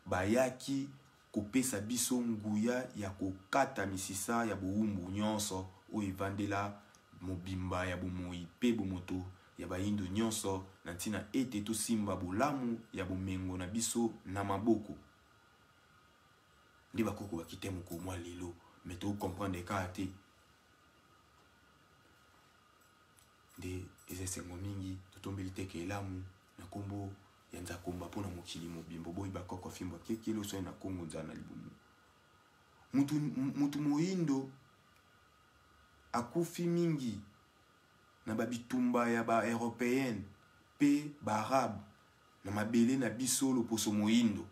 bayaki kopesa biso nguya ya kokata misisa ya boumbu nyonso o evandela mobimba ya bomoi pe bomoto ya bayindo nyonso na ntina ete to simba bolamu ya bomengo na biso na maboko ndi bakoko bakite moko mwa lelo mais to comprendre kate de ezesengo mingi totombeli teke elamu na kombo ya nzakomba pona mokili mobimbo boyi bakoko fimbo kekelo so na Kongo nzana libumu mutu moyindo akufi mingi na babitumba ya ba européenne pe ba arabe na mabele na biso loposo moyindo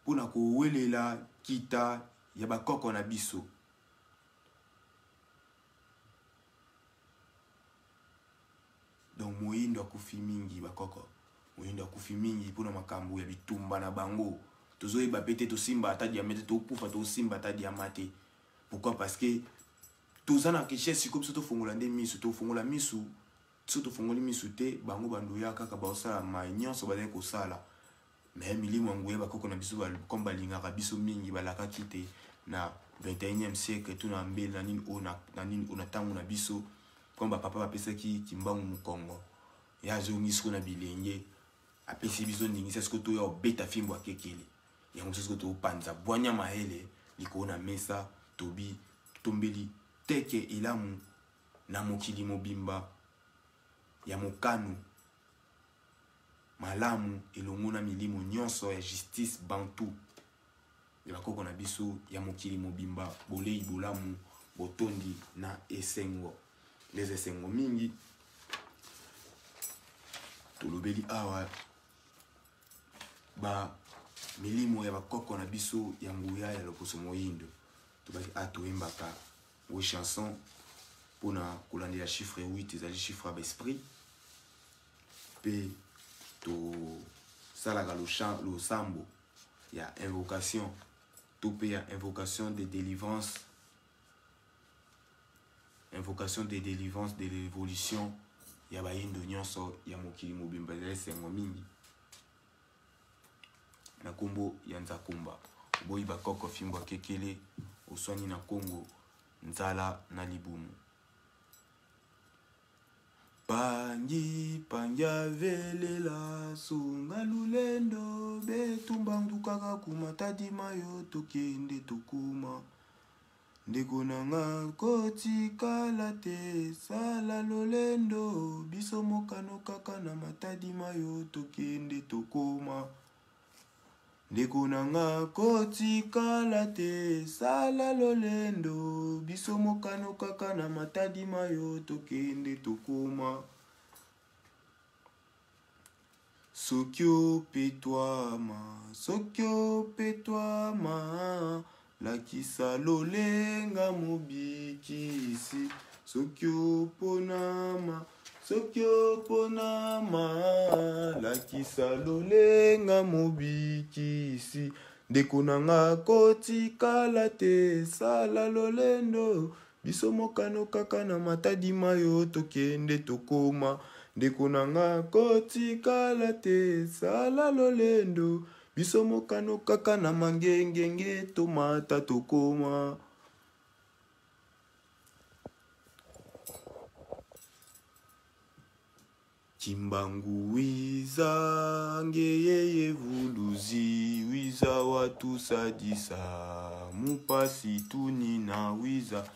pona kowelela kita ya bakoko na biso donc moyindo akufi mingi bakoko moyindo akufi mingi pona makambo ya bitumba na bango tozoyeba pete to simba ata diamete to kufa to simba ata diamate. Pourquoi? Parce que tozana richesse comme surtout fongola nde misu to fongola misu surtout fongoli misu te bango bandoya kaka ba osala ma nyonso ba ko sala mais milimo ngoye ba koko na biso ba comme balingaka biso mingi balaka kite na 21e siècle tout na mbele na nini ona tango na biso comme ba papa ba pesa ki kimbangu mu Congo ya zongi siko na bilenge apesi biso ndingi sesko to ya beta fimbo akekele yango sesko to panza bwanya mahele liko na mesa tobi tombeli teke ilamu na mokili mobimba ya mokanu malamu elongo na milimo nyonso ya justice bantu ya bakoko na biso ya mokili mobimba bolei bolamu botondi na esengo les esengo mingi tolobeli awa ba milimo ya bakoko na biso ya nguya ya loposo moyindo tobaki atoembaka ou chanson pour na kolandela chiffre 8 ezali chiffre d'esprit pe to salaka lo sambo ya invocation to pe ya invocation de délivrance de l'évolution ya bayindo nyonso ya mokili mobimba ezali sengo mingi na kombo ya nzakomba boyi bakoko fimbo akekele oswani na Congo nzala na libumu pangi panja velela sunga lulendo betumbangu kaka kumatadi mayo tokende tokuma ndeko nanga kotikala te sala lolendo biso mokano kaka na matadi mayo tokende tokoma ndeko nanga kotikala te sala lolendo biso mokano kaka na matadi mayo tokende tokoma sokyo petwama lakisa lolenga mobikisi sokyo ponama lakisa lolenga mobikisi ndeko nanga kotikala te sala lolendo biso mokano kaka na matadi mayo tokende tokoma ndeko nanga kotikala te sala lolendo biso mokano kaka na mangengenge tomata tokoma. Kimbangu wiza ngeyeye vuluzi wiza watu sadisa mupasi tunina wiza.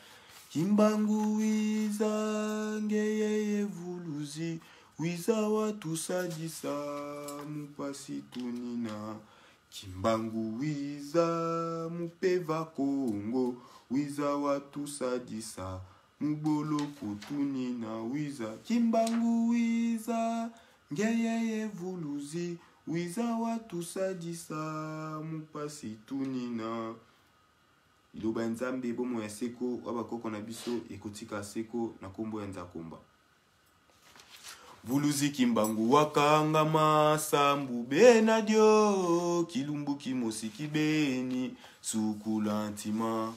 Kimbangu wiza ngeyeye vuluzi wiza watu sadisa mupasi tunina. Kimbangu wiza mupeva Kongo wiza watu sadisa mubolo kutunina wiza. Kimbangu wiza ngeyeye vuluzi wiza watu sadisa mupasi tunina. Iloba nzambe bomo ya seko wabakoko na biso ekotika seko na kombo ya Nzakomba. Vuluzi kimbangu wakangama sambu benadio kilumbu kimosi kibeni sukula ntima.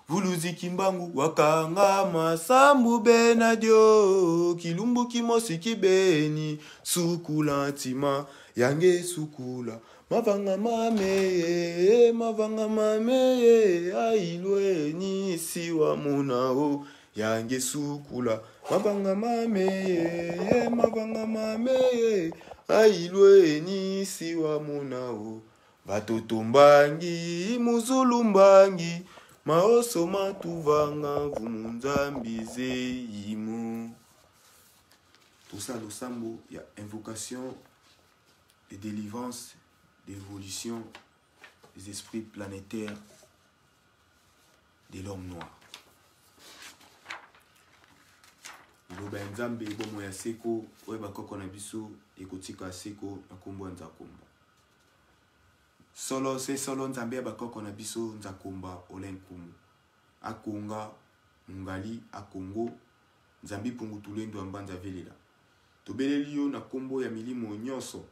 Vuluzi kimbangu wakangama sambu benadio kilumbu kimosi kibeni sukula ntima. Yange sukula mavanga mame ailwe ni siwa munao. Yange sukula mavanga mame ailwe ni siwa munao. Batoto mbangi muzulu mbangi maoso matuvanga vumunzambize yimu. Tout ça le sambo ya invocation de délivrance, d'évolution des esprits planétaires de l'homme noir. Iloba nzambe bomo ya seko oeba koko na biso ekotika seko na kombo Nzakomba. Solo nzambe ba koko na biso Nzakomba olenkumu. Akonga mungali akongo nzambi pungu tulendo ambanza velela. Tobeleli yo na kombo ya milimo nyonso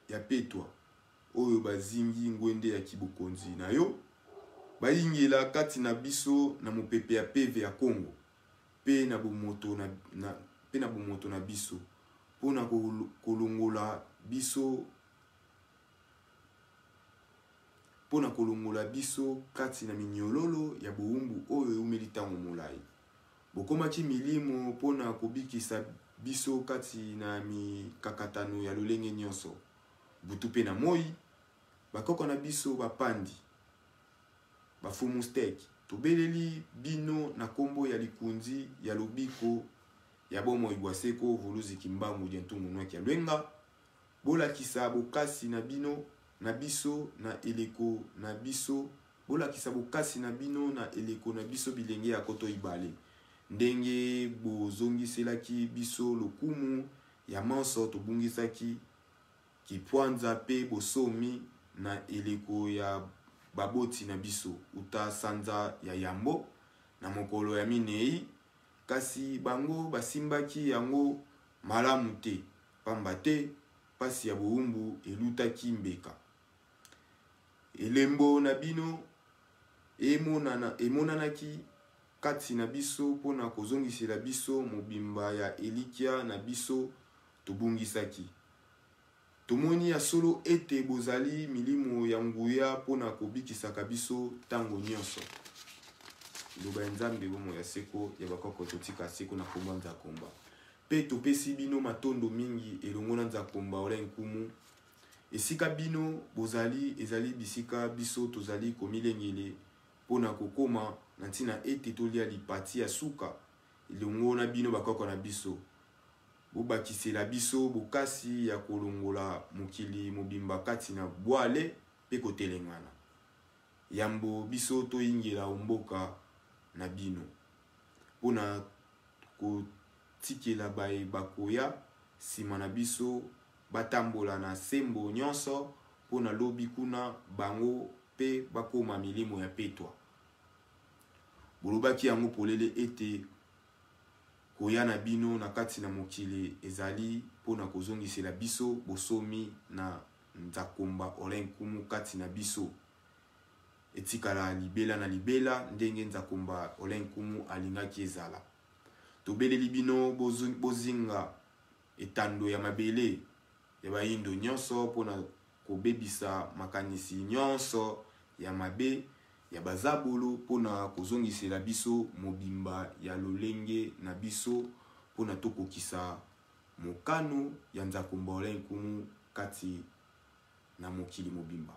ya petwa oyo bazingi ngwende ya kibukonzi na yo bayingela kati na biso na mopepe ya peve ya Kongo pe na bomoto na biso pona kolongola biso kati na minyololo ya buumbu oyo eumelitango molai. Bokomaki milimo pona kobikisa biso kati na mikakatano ya lolenge nyonso. Butu pe na moi bakoko na biso bapandi bafumu steki tobeleli bino na kombo ya likunzi ya lobiko ya bomo ibwaseko vuluzi kimbangu dientungu nwaki ya lwenga. Bolakisa bokasi na bino na biso na eleko na biso. Bolakisa bokasi na bino na eleko na biso bilenge ya koto ibale. Ndenge bozongiselaki biso lokumu ya manso tobungisaki kipwanza pe bosomi na eleko ya baboti na biso uta sanza ya yambo na mokolo ya minei. Kasi bango basimbaki yango malamu te pamba te pasi ya boumbu elutaki mbeka. Elembo na bino emonanaki kati na biso pona kozongisela biso mobimba ya elikia na biso tobungisaki. Tomoni ya solo ete bozali milimo ya nguya pona kobikisaka biso tango nyonso. Iloba nzambe bomo ya seko ya bakoko totika seko na kombo Nzakomba. Pe topesi bino matondo mingi elongo na Nzakomba olenkumu. Esika bino bozali ezali bisika biso tozali komilengele pona kokoma na ntina ete tolia lipati ya suka elongo na bino bakoko na biso. Bobakisela biso bokasi ya kolongola mokili mobimba kati na bwale pe kotelengana. Yambo biso toyingela omboka na bino pona kotikela bae bakoya sima na biso batambola na sembo nyonso pona lobi kuna bango pe bakoma milimo ya petwa. Bolobaki yango polele ete koya na bino na kati na mokili ezali pona kozongisela biso bosomi na Nzakomba olenkumu kati na biso. Etikala libela na libela ndenge Nzakomba olenkumu alingaki ezala. Tobeleli bino bozinga etando ya mabele ya bayindo nyonso pona kobebisa makanisi nyonso ya mabe ya bazabolo pona kozongisela biso mobimba ya lolenge na biso pona tokokisa mokano ya nzakomba ole nkumu kati na mokili mobimba.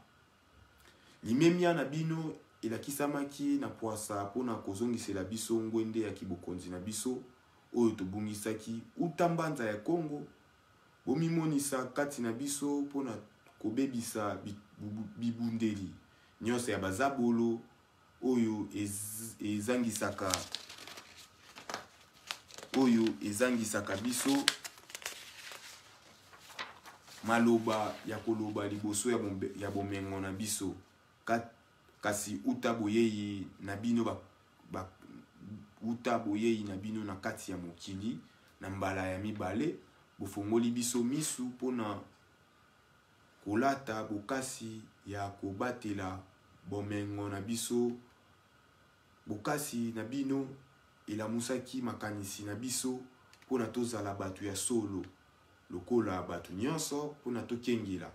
Limemia na bino elakisamaki na poasa pona kozongisela biso ngwende ya kibokonzi na biso oyo tobungisaki utambanza ya Kongo. Bomimonisa kati na biso pona kobebisa bibundeli nyonso ya bazabolo oyo ezangisaka biso maloba ya koloba liboso ya bomengo na biso kasi utaboyeyi na bino utaboyeyi na bino na kati ya mokili na mbala ya mibale bofongoli biso misu pona kolata bokasi ya kobatela bomengo na biso. Bokasi na bino elamusaki makanisi na biso pona tozala batu ya solo lokola batu nyonso pona tokengela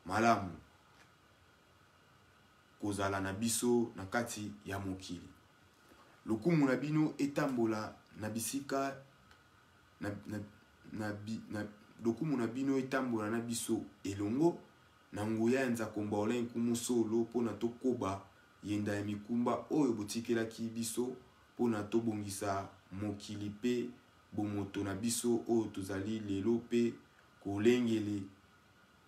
malamu kozala na biso na kati ya mokili. Lokumu na bino etambola na bisika lokumu na bino etambola na biso elongo na nguya ya nzakomba ole nkumu solo pona tokoba yenda ya mikumba oyo botikelaki biso pona tobongisa mokili pe bomoto na biso oyo tozali lelo pe kolengele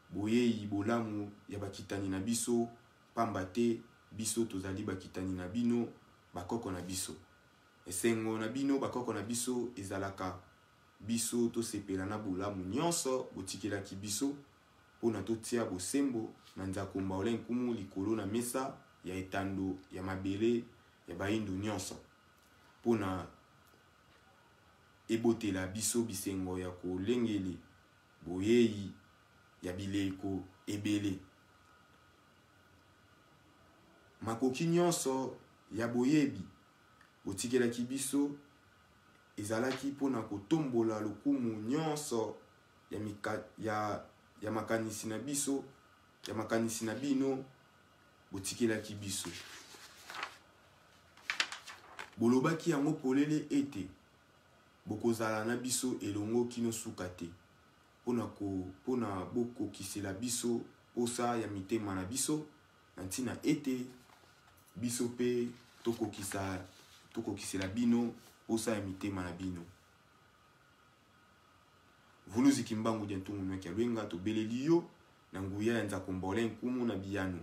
boyeyi bolamu ya bakitani na biso pamba te biso tozali bakitani na bino bakoko na biso. Esengo na bino bakoko na biso ezalaka biso tosepela na bolamu nyonso botikelaki biso pona totia bosembo na nzakomba ole nkumu likolo na mesa ya etando ya mabele ya bayindo nyonso pona ebotela biso bisengo ya kolengele boyeyi ya bileko ebele. Makoki nyonso ya boyebi botikelaki biso ezalaki pona kotombola lokumu nyonso ya makanisi na biso ya makanisi na bino botikelaki biso. Bolobaki yango polele ete bokozala na biso elongo kino suka te pona bokokisela biso posa ya mitema na biso na ntina ete biso pe tokokisela bino posa ya mitema na bino. Vuluzi kimbangu dia ntungu nweke lwenga tobeleli yo na nguya ya nzakomba ole nkumu na biyano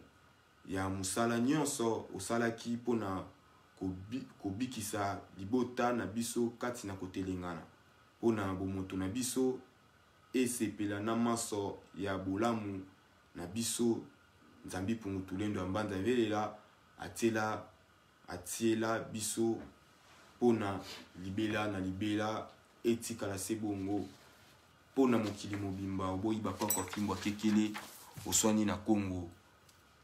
ya musala nyonso osalaki pona kobikisa libota na biso kati na kotelengana pona bomoto na biso esepela na maso ya bolamu na biso. Nzambi pungu tulendo ambanza velela atiela biso pona libela na libela etikala sebongo pona mokili mobimba oboyi bakoko fimbwa kekele oswani na Kongo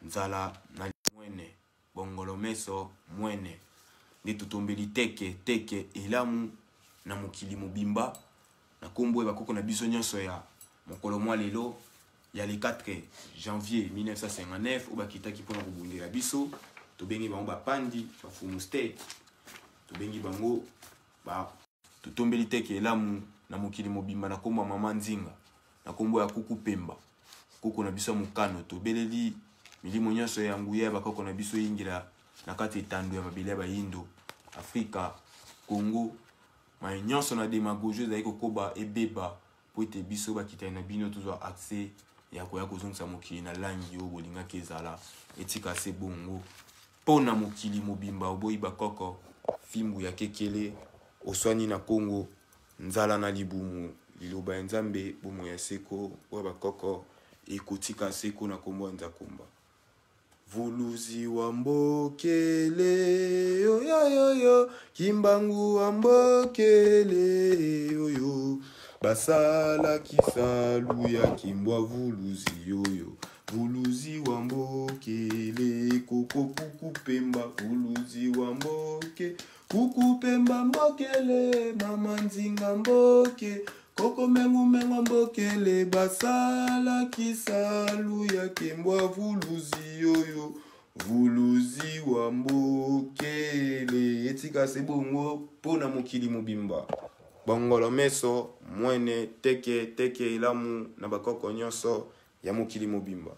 nzala na mwene bongolo meso mwene nde totombeli teke elamu na mokili mobimba na kombo bakoko na biso nyonso ya mokolo mwa lelo ya le 4 janvier 1959 obakitaki pona kobundela biso tobengi bango bapandi bafumu state tobengi bango totombeli teke elamu na mokili mobimba na kombo mama nzinga na kombo ya kuku pemba kuku na biso mukano tobeleli milimo nyonso ya nguya bakoko na biso yingila na kati etando ya mabele ya bayindo Afrika Congo ma nyonso na demagogie ezali kokoba ebeba po ete biso bakitani na bino tozwa accès ya koya kozongisa mokili na langi oyo bolingaki ezala etika se bongo pona mokili mobimba oboyi bakoko fimbu ya kekele oswani na Kongo nzala na libumu liloba ya Nzambe bomo ya seko oyo bakoko ekotika seko na kombo nzakomba. Vuluzi wa mbokele yo kimbangu wa mbokele yo basala kisalu ya kimbwa vuluzi yoyo vuluzi wa mbokele koko kuku pemba vuluzi wa mboke kuku pemba mbokele mama nzinga mboke koko mengo mbokele basala kisalu ya kembwa vuluzi yoyo vuluzi wa mbokele etika sebongo pona mokili mobimba bongolo meso mwene teke ilamu na bakoko nyonso ya mokili mobimba.